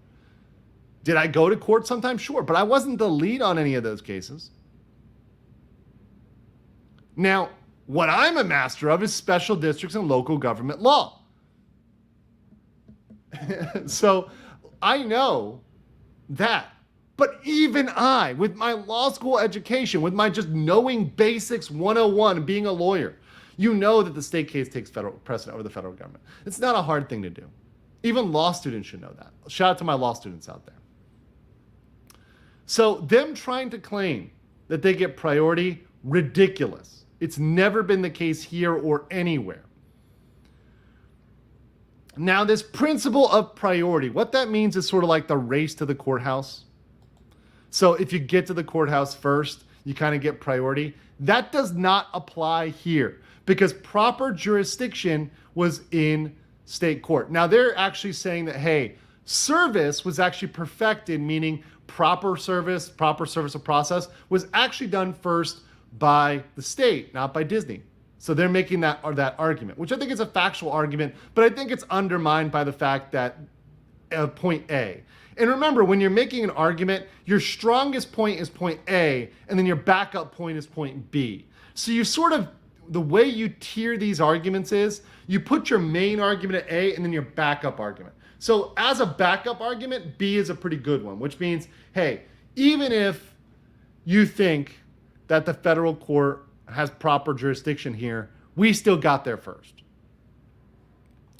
Did I go to court sometimes? Sure. But I wasn't the lead on any of those cases. Now, what I'm a master of is special districts and local government law. So I know that. But even I, with my law school education, with my just knowing basics 101 and being a lawyer, you know that the state case takes federal precedent over the federal government. It's not a hard thing to do. Even law students should know that. Shout out to my law students out there. So them trying to claim that they get priority, ridiculous. It's never been the case here or anywhere. Now, this principle of priority, what that means is sort of like the race to the courthouse. So if you get to the courthouse first, you kind of get priority. That does not apply here because proper jurisdiction was in state court. Now, they're actually saying that, hey, service was actually perfected, meaning proper service of process was actually done first by the state, not by Disney. So they're making that argument, which I think is a factual argument, but I think it's undermined by the fact that point A. And remember, when you're making an argument, your strongest point is point A, and then your backup point is point B. So you sort of, the way you tier these arguments is, you put your main argument at A and then your backup argument. So as a backup argument, B is a pretty good one, which means, hey, even if you think that the federal court has proper jurisdiction here, we still got there first.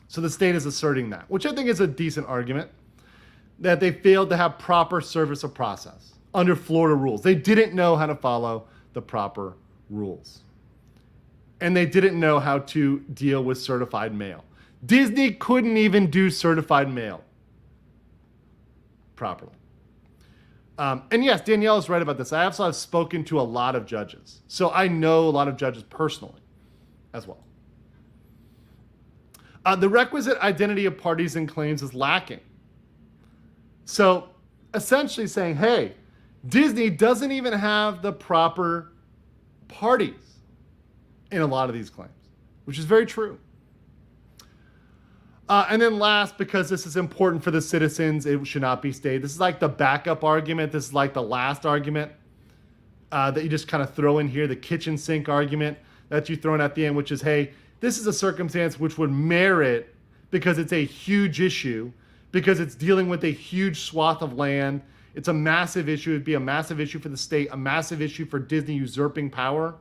So the state is asserting that, which I think is a decent argument, that they failed to have proper service of process under Florida rules. They didn't know how to follow the proper rules. And they didn't know how to deal with certified mail. Disney couldn't even do certified mail properly. And yes, Danielle is right about this. I also have spoken to a lot of judges. So I know a lot of judges personally as well. The requisite identity of parties and claims is lacking. So essentially saying, hey, Disney doesn't even have the proper parties in a lot of these claims, which is very true. And then last, because this is important for the citizens, it should not be stayed. This is like the backup argument. This is like the last argument that you just kind of throw in here, the kitchen sink argument that you throw in at the end, which is, hey, this is a circumstance which would merit, because it's a huge issue, because it's dealing with a huge swath of land. It's a massive issue. It'd be a massive issue for the state, a massive issue for Disney usurping power.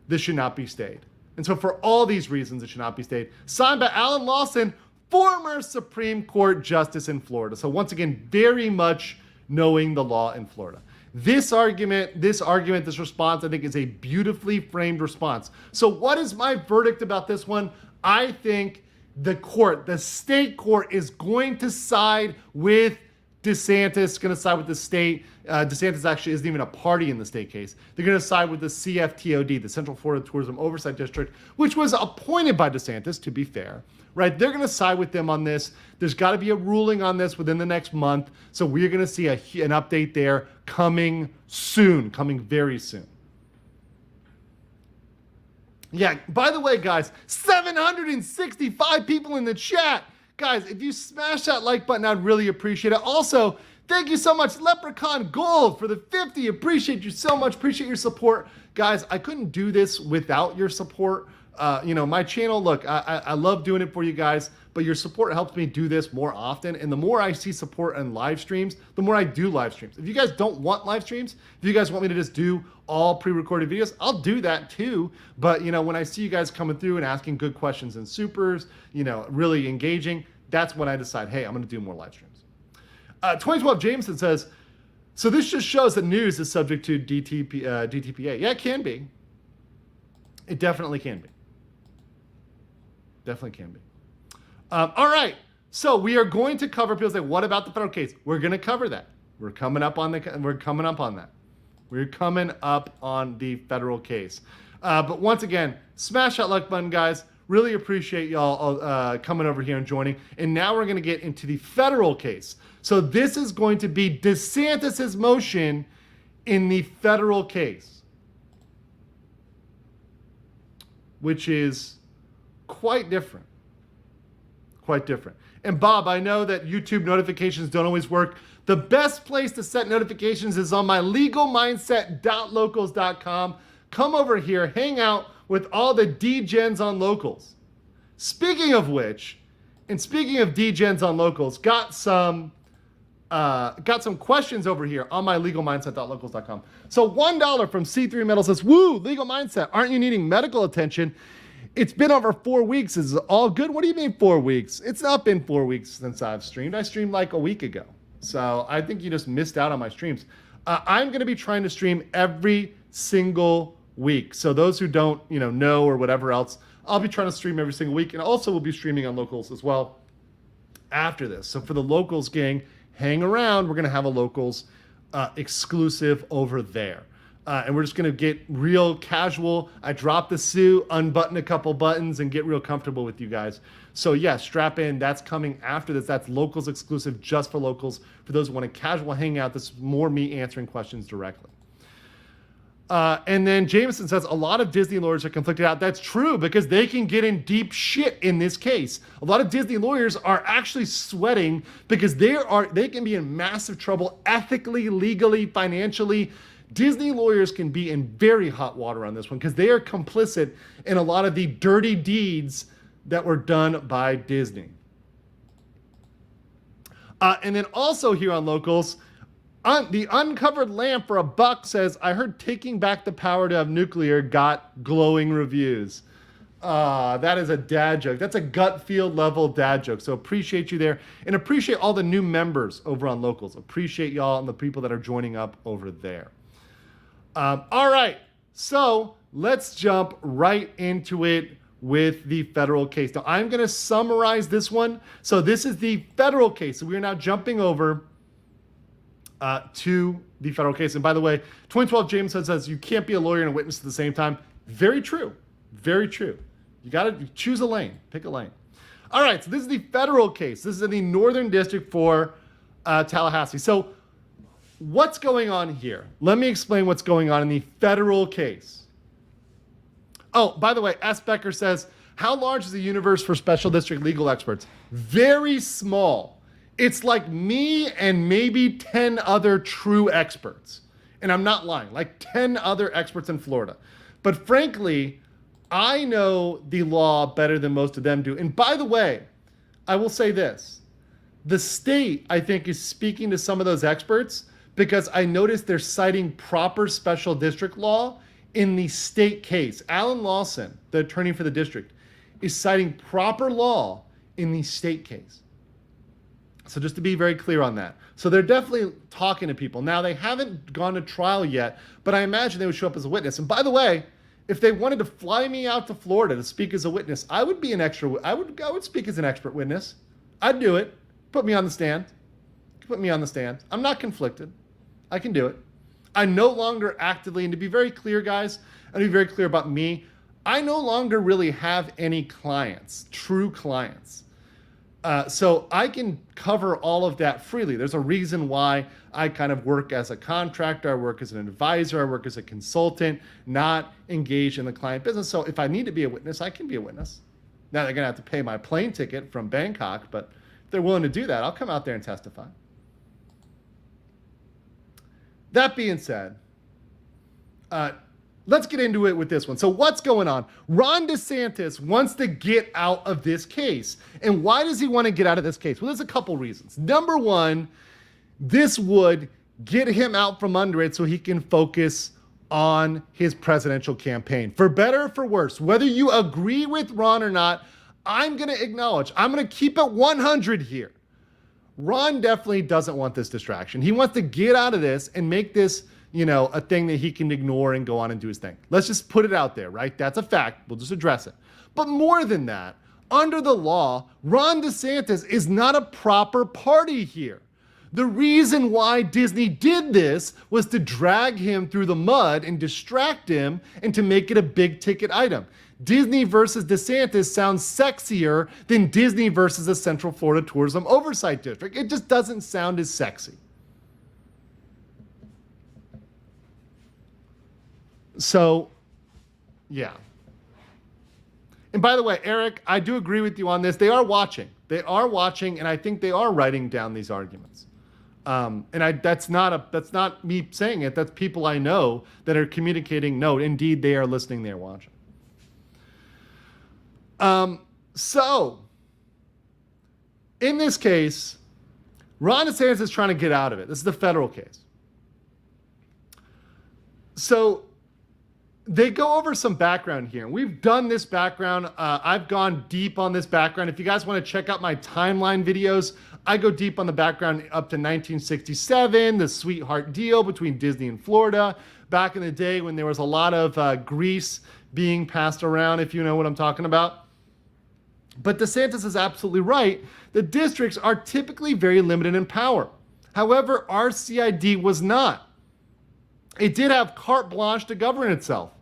This should not be stayed. And so for all these reasons, it should not be stayed. Signed by Alan Lawson, former Supreme Court Justice in Florida. So once again, very much knowing the law in Florida. This response, I think, is a beautifully framed response. So what is my verdict about this one? I think the state court is going to side with DeSantis, going to side with the state. DeSantis actually isn't even a party in the state case. They're going to side with the CFTOD, the Central Florida Tourism Oversight District, which was appointed by DeSantis, to be fair, right? They're going to side with them on this. There's got to be a ruling on this within the next month. So we're going to see an update there coming soon, coming very soon. Yeah, by the way, guys, 765 people in the chat. Guys, if you smash that like button, I'd really appreciate it. Also, thank you so much, Leprechaun Gold, for the 50. Appreciate you so much. Appreciate your support. Guys, I couldn't do this without your support. My channel, look, I love doing it for you guys, but your support helps me do this more often. And the more I see support on live streams, the more I do live streams. If you guys don't want live streams, if you guys want me to just do all pre-recorded videos, I'll do that too. But, when I see you guys coming through and asking good questions and supers, really engaging, that's when I decide, hey, I'm going to do more live streams. 2012 Jameson says, so this just shows that news is subject to DTPA. Yeah, it can be. It definitely can be. Definitely can be. All right. So we are going to cover, people say, what about the federal case? We're going to cover that. We're coming up on that. We're coming up on the federal case. But once again, smash that like button, guys. Really appreciate y'all coming over here and joining. And now we're going to get into the federal case. So this is going to be DeSantis's motion in the federal case, which is quite different. Quite different. And Bob, I know that YouTube notifications don't always work. The best place to set notifications is on my legalmindset.locals.com. Come over here, hang out with all the DGens on locals. Speaking of which, and speaking of DGens on locals, got some questions over here on my legalmindset.locals.com. So $1 from C3 Metal says, woo, legal mindset, aren't you needing medical attention? It's been over 4 weeks. Is it all good? What do you mean 4 weeks? It's not been 4 weeks since I've streamed. I streamed like a week ago. So I think you just missed out on my streams. I'm going to be trying to stream every single week. So those who don't, know or whatever else, I'll be trying to stream every single week. And also we'll be streaming on locals as well after this. So for the locals gang, hang around. We're going to have a locals exclusive over there. And we're just going to get real casual. I drop the suit, unbutton a couple buttons, and get real comfortable with you guys. So yeah, strap in. That's coming after this. That's locals exclusive just for locals. For those who want a casual hangout, this is more me answering questions directly. And then Jameson says, a lot of Disney lawyers are conflicted out. That's true, because they can get in deep shit in this case. A lot of Disney lawyers are actually sweating because they can be in massive trouble ethically, legally, financially. Disney lawyers can be in very hot water on this one because they are complicit in a lot of the dirty deeds that were done by Disney. And then also here on locals, the uncovered lamp for $1 says, I heard Taking Back the Power to Have Nuclear got glowing reviews. That is a dad joke. That's a gut feel level dad joke. So appreciate you there, and appreciate all the new members over on locals. Appreciate y'all and the people that are joining up over there. All right, so let's jump right into it with the federal case. Now, I'm going to summarize this one. So this is the federal case. So we are now jumping over to the federal case. And by the way, 2012 Jameson says you can't be a lawyer and a witness at the same time. Very true. Very true. You got to choose a lane. Pick a lane. All right, so this is the federal case. This is in the Northern District for Tallahassee. So what's going on here? Let me explain what's going on in the federal case. Oh, by the way, S. Becker says, how large is the universe for special district legal experts? Very small. It's like me and maybe 10 other true experts. And I'm not lying, like 10 other experts in Florida. But frankly, I know the law better than most of them do. And by the way, I will say this. The state, I think, is speaking to some of those experts because I noticed they're citing proper special district law in the state case. Alan Lawson, the attorney for the district, is citing proper law in the state case. So just to be very clear on that. So they're definitely talking to people. Now, they haven't gone to trial yet, but I imagine they would show up as a witness. And by the way, if they wanted to fly me out to Florida to speak as a witness, I would speak as an expert witness. I'd do it. Put me on the stand. Put me on the stand. I'm not conflicted. I can do it. I no longer actively, and to be very clear, guys, and to be very clear about me, I no longer really have any clients, true clients. So I can cover all of that freely. There's a reason why I kind of work as a contractor, I work as an advisor, I work as a consultant, not engaged in the client business. So if I need to be a witness, I can be a witness. Now they're gonna have to pay my plane ticket from Bangkok, but if they're willing to do that, I'll come out there and testify. That being said, let's get into it with this one. So what's going on? Ron DeSantis wants to get out of this case. And why does he want to get out of this case? Well, there's a couple reasons. Number one, this would get him out from under it so he can focus on his presidential campaign. For better or for worse, whether you agree with Ron or not, I'm going to acknowledge, I'm going to keep it 100 here. Ron definitely doesn't want this distraction. He wants to get out of this and make this, a thing that he can ignore and go on and do his thing. Let's just put it out there, right? That's a fact. We'll just address it. But more than that, under the law, Ron DeSantis is not a proper party here. The reason why Disney did this was to drag him through the mud and distract him and to make it a big ticket item. Disney versus DeSantis sounds sexier than Disney versus the Central Florida Tourism Oversight District. It just doesn't sound as sexy. So, yeah. And by the way, Eric, I do agree with you on this. They are watching. And I think they are writing down these arguments. That's not me saying it. That's people I know that are communicating. No, indeed, they are listening. They're watching. So, in this case, Ron DeSantis is trying to get out of it. This is the federal case. So, they go over some background here. We've done this background. I've gone deep on this background. If you guys want to check out my timeline videos, I go deep on the background up to 1967, the sweetheart deal between Disney and Florida, back in the day when there was a lot of grease being passed around, if you know what I'm talking about. But DeSantis is absolutely right. The districts are typically very limited in power. However, RCID was not. It did have carte blanche to govern itself.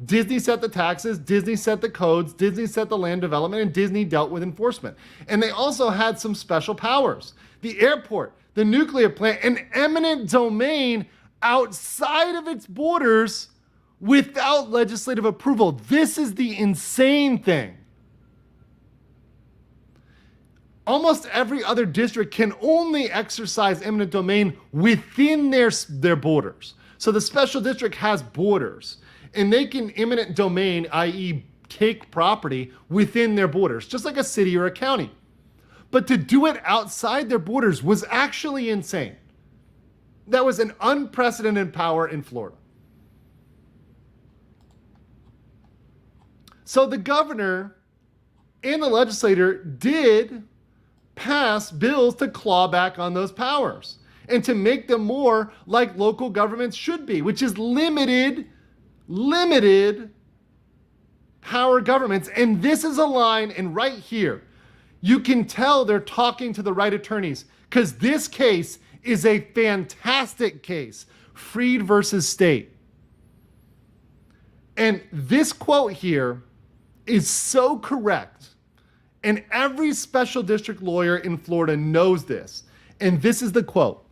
Disney set the taxes, Disney set the codes, Disney set the land development, and Disney dealt with enforcement. And they also had some special powers. The airport, the nuclear plant, an eminent domain outside of its borders without legislative approval. This is the insane thing. Almost every other district can only exercise eminent domain within their borders. So the special district has borders, and they can eminent domain, i.e. take property within their borders, just like a city or a county. But to do it outside their borders was actually insane. That was an unprecedented power in Florida. So the governor and the legislator did pass bills to claw back on those powers and to make them more like local governments should be, which is limited power governments. And this is a line, and right here, you can tell they're talking to the right attorneys, because this case is a fantastic case, Freed versus State. And this quote here is so correct. And every special district lawyer in Florida knows this. And this is the quote.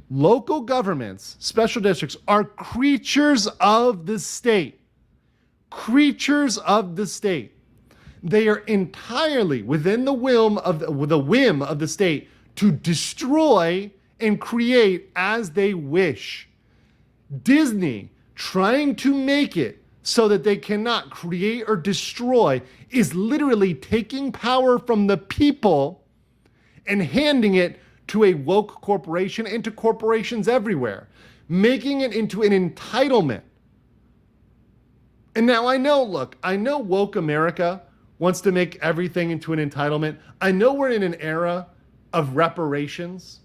Local governments, special districts, are creatures of the state. Creatures of the state. They are entirely within the whim of the state to destroy and create as they wish. Disney, trying to make it so that they cannot create or destroy, is literally taking power from the people and handing it to a woke corporation and to corporations everywhere, making it into an entitlement. And now I know woke America wants to make everything into an entitlement. I know we're in an era of reparations.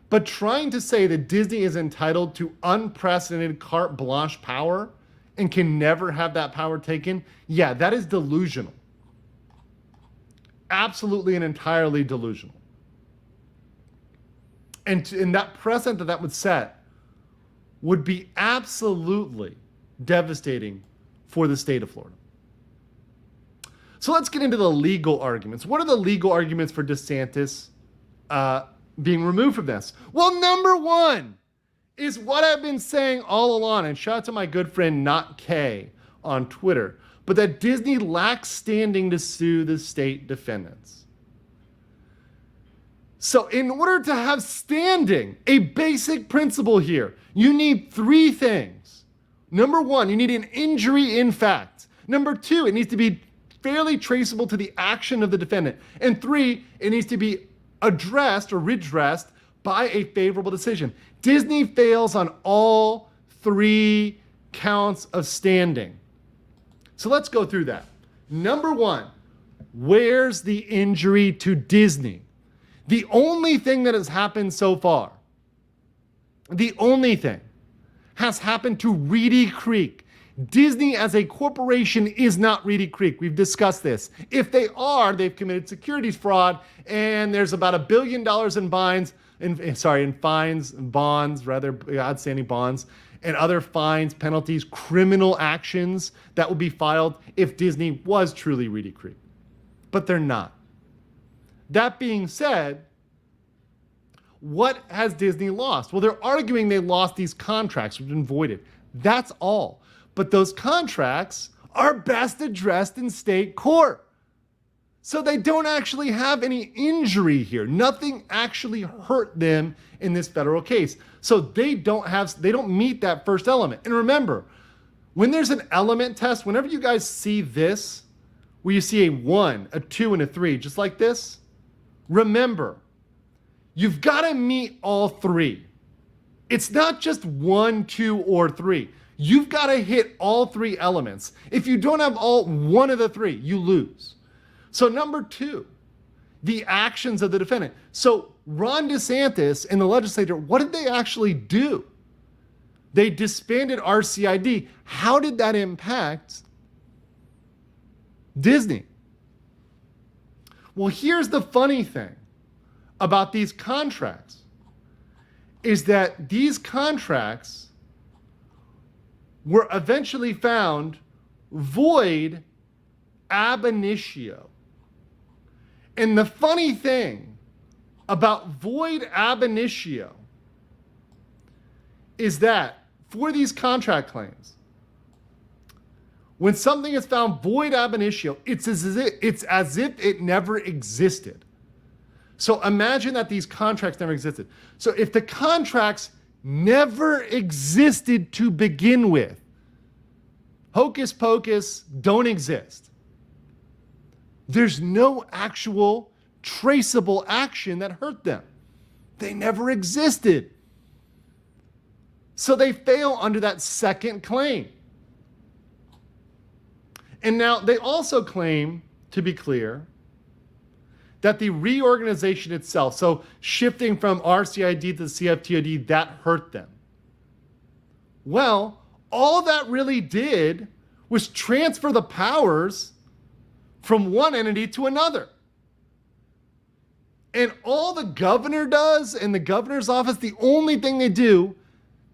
But trying to say that Disney is entitled to unprecedented carte blanche power and can never have that power taken, yeah, that is delusional. Absolutely and entirely delusional. And that precedent that would set would be absolutely devastating for the state of Florida. So let's get into the legal arguments. What are the legal arguments for DeSantis being removed from this? Well, number one is what I've been saying all along, and shout out to my good friend Not K on Twitter, but that Disney lacks standing to sue the state defendants. So in order to have standing, a basic principle here, you need three things. Number one, you need an injury in fact. Number two, it needs to be fairly traceable to the action of the defendant. And three, it needs to be addressed or redressed by a favorable decision. Disney fails on all three counts of standing. So let's go through that. Number one, where's the injury to Disney? The only thing that has happened so far, the only thing has happened to Reedy Creek. Disney as a corporation is not Reedy Creek. We've discussed this. If they are, they've committed securities fraud, and there's about $1 billion in fines, bonds, outstanding bonds, and other fines, penalties, criminal actions that will be filed if Disney was truly Reedy Creek. But they're not. That being said, what has Disney lost? Well, they're arguing they lost these contracts, which have been voided. That's all. But those contracts are best addressed in state court. So they don't actually have any injury here. Nothing actually hurt them in this federal case. So they don't meet that first element. And remember, when there's an element test, whenever you guys see this, where you see a 1, a 2, and a 3, just like this, remember, you've got to meet all three. It's not just 1, 2, or 3. You've got to hit all three elements. If you don't have all one of the three, you lose. So number two, the actions of the defendant. So Ron DeSantis and the legislature, what did they actually do? They disbanded RCID. How did that impact Disney? Well, here's the funny thing about these contracts is that these contracts were eventually found void ab initio. And the funny thing about void ab initio is that for these contract claims, when something is found void ab initio, it's as if it never existed. So imagine that these contracts never existed. So if the contracts never existed to begin with, hocus pocus, don't exist. There's no actual traceable action that hurt them. They never existed. So they fail under that second claim. And now they also claim, to be clear, that the reorganization itself, so shifting from RCID to the CFTOD, that hurt them. Well, all that really did was transfer the powers from one entity to another. And all the governor does in the governor's office, the only thing they do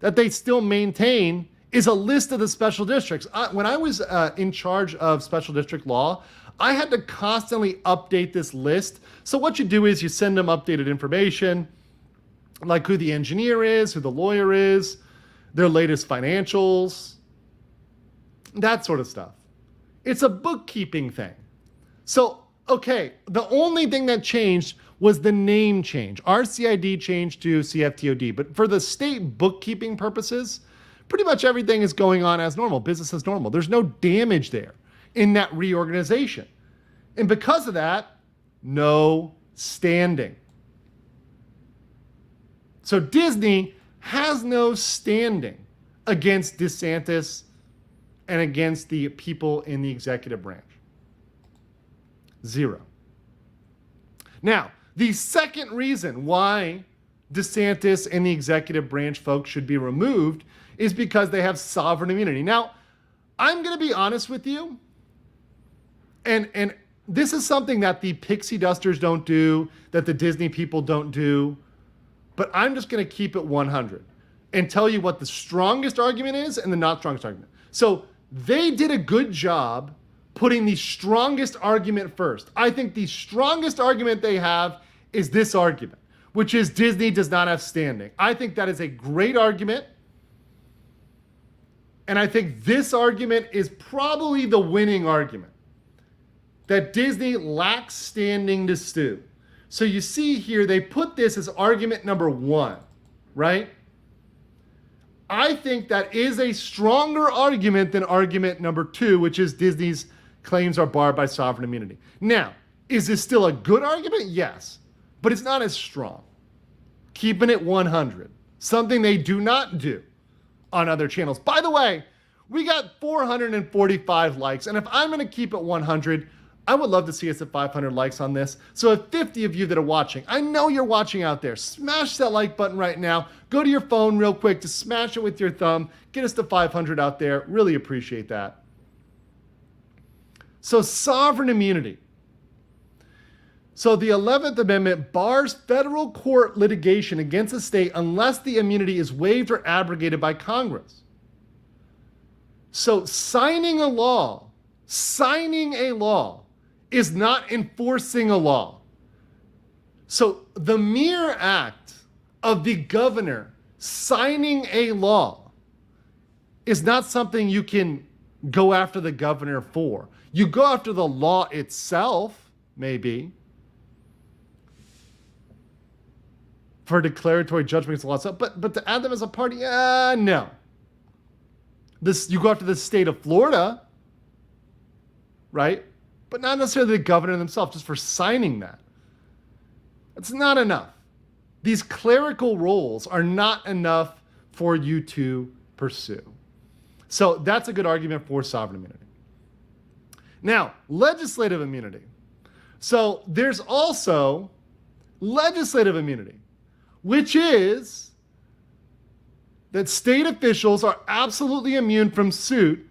that they still maintain is a list of the special districts. When I was in charge of special district law, I had to constantly update this list. So what you do is you send them updated information, like who the engineer is, who the lawyer is, their latest financials, that sort of stuff. It's a bookkeeping thing. So, okay, the only thing that changed was the name change. RCID changed to CFTOD, but for the state bookkeeping purposes, pretty much everything is going on as normal, business as normal. There's no damage there in that reorganization. And because of that, no standing. So Disney has no standing against DeSantis and against the people in the executive branch. Zero. Now, The second reason why DeSantis and the executive branch folks should be removed is because they have sovereign immunity. Now, I'm going to be honest with you, and this is something that the pixie dusters don't do, that the Disney people don't do, but I'm just going to keep it 100 and tell you what the strongest argument is and the not strongest argument. So they did a good job putting the strongest argument first. I think the strongest argument they have is this argument, which is Disney does not have standing. I think that is a great argument. And I think this argument is probably the winning argument, that Disney lacks standing to sue. So you see here, they put this as argument number 1, right? I think that is a stronger argument than argument number 2, which is Disney's claims are barred by sovereign immunity. Now, is this still a good argument? Yes, but it's not as strong. Keeping it 100, something they do not do on other channels. By the way, we got 445 likes, and if I'm going to keep it 100, I would love to see us at 500 likes on this. So if 50 of you that are watching, I know you're watching out there, smash that like button right now. Go to your phone real quick to smash it with your thumb. Get us to 500 out there. Really appreciate that. So sovereign immunity. So the 11th Amendment bars federal court litigation against a state unless the immunity is waived or abrogated by Congress. So signing a law is not enforcing a law. So the mere act of the governor signing a law is not something you can go after the governor for. You go after the law itself, maybe, for declaratory judgment against the law itself, but to add them as a party, no. You go after the state of Florida, right? But not necessarily the governor themselves, just for signing that. That's not enough. These clerical roles are not enough for you to pursue. So that's a good argument for sovereign immunity. Now, legislative immunity. So there's also legislative immunity, which is that state officials are absolutely immune from suit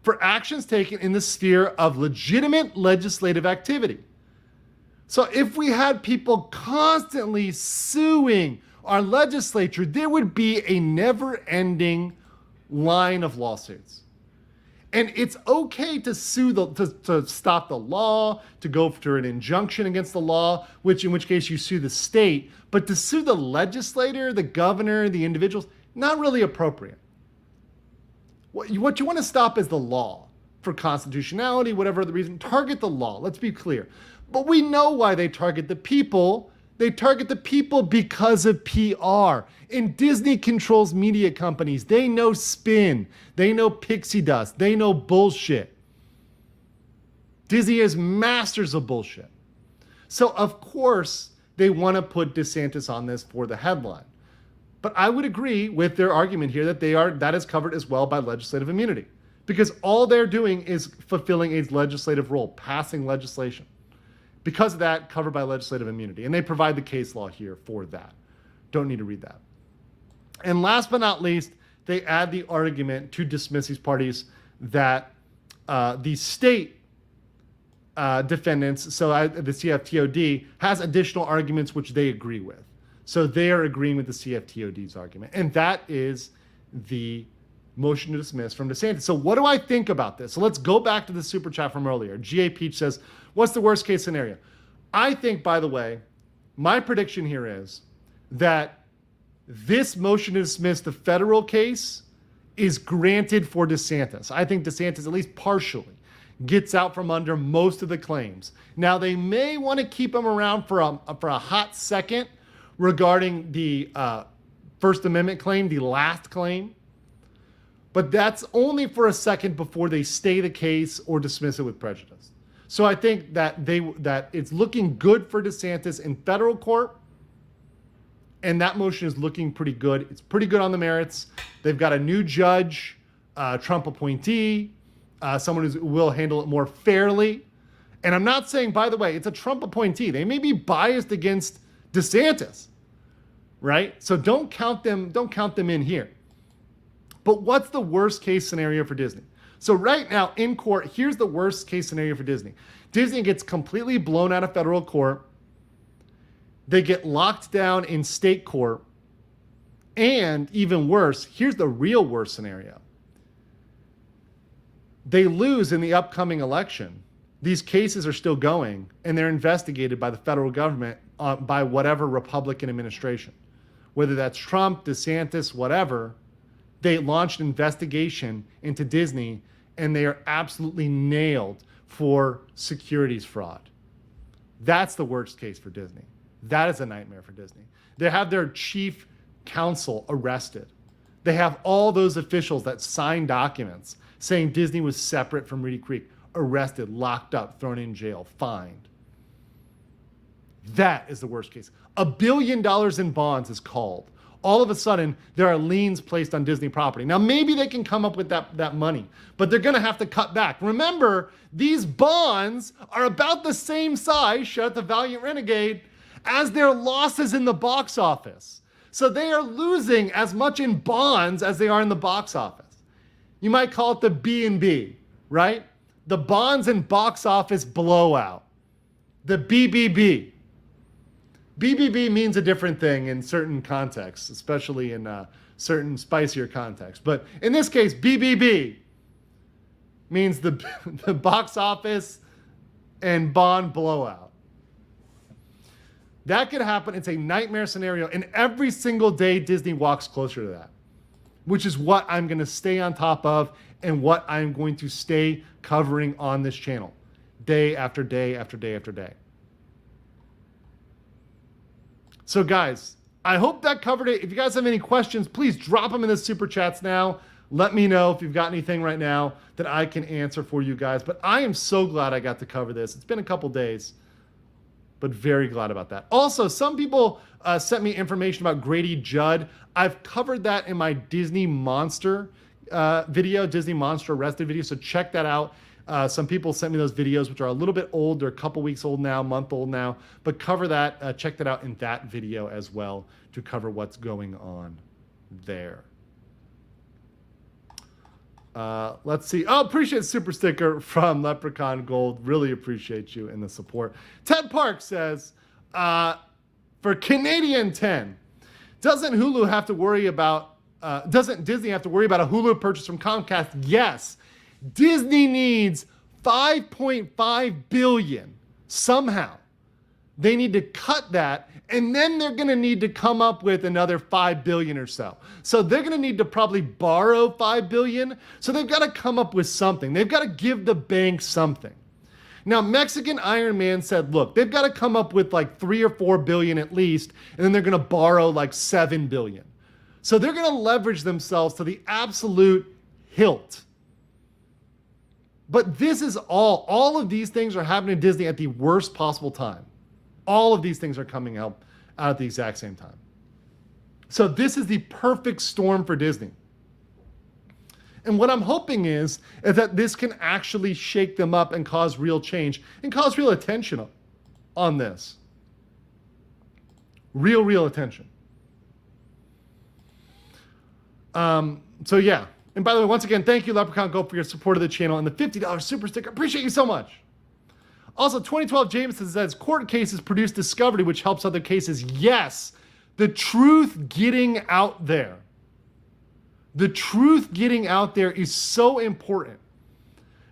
for actions taken in the sphere of legitimate legislative activity. So if we had people constantly suing our legislature, there would be a never-ending line of lawsuits. And it's okay to sue to stop the law, to go for an injunction against the law, in which case you sue the state. But to sue the legislator, the governor, the individuals, not really appropriate. What you want to stop is the law for constitutionality, whatever the reason. Target the law. Let's be clear. But we know why they target the people. They target the people because of PR. And Disney controls media companies. They know spin. They know pixie dust. They know bullshit. Disney is masters of bullshit. So, of course, they want to put DeSantis on this for the headline. But I would agree with their argument here that that is covered as well by legislative immunity. Because all they're doing is fulfilling a legislative role, passing legislation. Because of that, covered by legislative immunity. And they provide the case law here for that. Don't need to read that. And last but not least, they add the argument to dismiss these parties that the state defendants, so the CFTOD, has additional arguments which they agree with. So they are agreeing with the CFTOD's argument. And that is the motion to dismiss from DeSantis. So what do I think about this? So let's go back to the super chat from earlier. GA Peach says, what's the worst case scenario? I think, by the way, my prediction here is that this motion to dismiss the federal case is granted for DeSantis. I think DeSantis, at least partially, gets out from under most of the claims. Now, they may want to keep him around for a hot second regarding the First Amendment claim, the last claim. But that's only for a second before they stay the case or dismiss it with prejudice. So I think that it's looking good for DeSantis in federal court, and that motion is looking pretty good. It's pretty good on the merits. They've got a new judge, Trump appointee, someone who will handle it more fairly, And I'm not saying, by the way, it's a Trump appointee. They may be biased against DeSantis, right? So don't count them in here. But what's the worst case scenario for Disney? So right now in court, here's the worst case scenario for Disney. Disney gets completely blown out of federal court. They get locked down in state court. And even worse, here's the real worst scenario. They lose in the upcoming election. These cases are still going, and they're investigated by the federal government by whatever Republican administration. Whether that's Trump, DeSantis, whatever, they launched an investigation into Disney, and they are absolutely nailed for securities fraud. That's the worst case for Disney. That is a nightmare for Disney. They have their chief counsel arrested. They have all those officials that signed documents saying Disney was separate from Reedy Creek, arrested, locked up, thrown in jail, fined. That is the worst case. $1 billion in bonds is called. All of a sudden, there are liens placed on Disney property. Now, maybe they can come up with that money, but they're going to have to cut back. Remember, these bonds are about the same size, shout out to Valiant Renegade, as their losses in the box office. So they are losing as much in bonds as they are in the box office. You might call it the B&B, right? The bonds and box office blowout. The BBB. BBB means a different thing in certain contexts, especially in certain spicier contexts. But in this case, BBB means the box office and bond blowout. That could happen. It's a nightmare scenario. And every single day, Disney walks closer to that, which is what I'm going to stay on top of and what I'm going to stay covering on this channel day after day after day after day. So guys, I hope that covered it. If you guys have any questions, please drop them in the super chats now. Let me know if you've got anything right now that I can answer for you guys. But I am so glad I got to cover this. It's been a couple days, but very glad about that. Also, some people sent me information about Grady Judd. I've covered that in my Disney Monster video, Disney Monster Arrested video. So check that out. Some people sent me those videos, which are a little bit old. They're a couple weeks old now, month old now. But cover that. Check that out in that video as well to cover what's going on there. Let's see. Oh, appreciate super sticker from Leprechaun Gold. Really appreciate you and the support. Ted Park says, for Canadian 10, doesn't Disney have to worry about a Hulu purchase from Comcast? Yes. Disney needs $5.5 billion somehow. They need to cut that, and then they're going to need to come up with another $5 billion or so. So they're going to need to probably borrow $5 billion. So they've got to come up with something. They've got to give the bank something. Now, Mexican Iron Man said, look, they've got to come up with like $3 or $4 billion at least, and then they're going to borrow like $7 billion. So they're going to leverage themselves to the absolute hilt. But this is all of these things are happening to Disney at the worst possible time. All of these things are coming out at the exact same time. So this is the perfect storm for Disney. And what I'm hoping is that this can actually shake them up and cause real change and cause real attention on this. Real attention. So yeah. And by the way, once again, thank you, Leprechaun Gold, for your support of the channel and the $50 super sticker. Appreciate you so much. Also, 2012 Jameson says, court cases produce discovery, which helps other cases. Yes, the truth getting out there. The truth getting out there is so important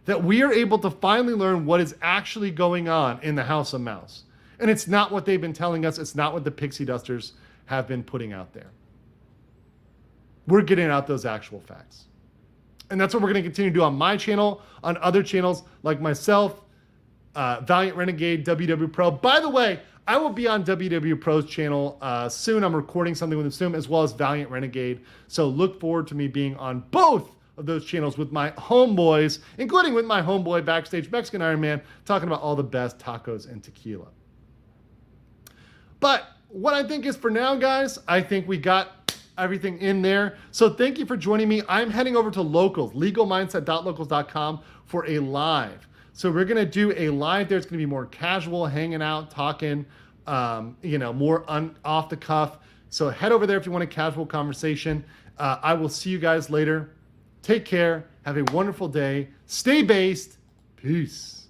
that we are able to finally learn what is actually going on in the House of Mouse. And it's not what they've been telling us. It's not what the pixie dusters have been putting out there. We're getting out those actual facts. And that's what we're going to continue to do on my channel, on other channels like myself, Valiant Renegade, WW Pro. By the way, I will be on WW Pro's channel soon. I'm recording something with him soon, as well as Valiant Renegade. So look forward to me being on both of those channels with my homeboys, including with my homeboy backstage, Mexican Iron Man, talking about all the best tacos and tequila. But what I think is for now, guys, I think we got everything in there. So thank you for joining me. I'm heading over to Locals, legalmindset.locals.com for a live. So we're going to do a live there. It's going to be more casual, hanging out, talking, more off the cuff. So head over there if you want a casual conversation. I will see you guys later. Take care. Have a wonderful day. Stay based. Peace.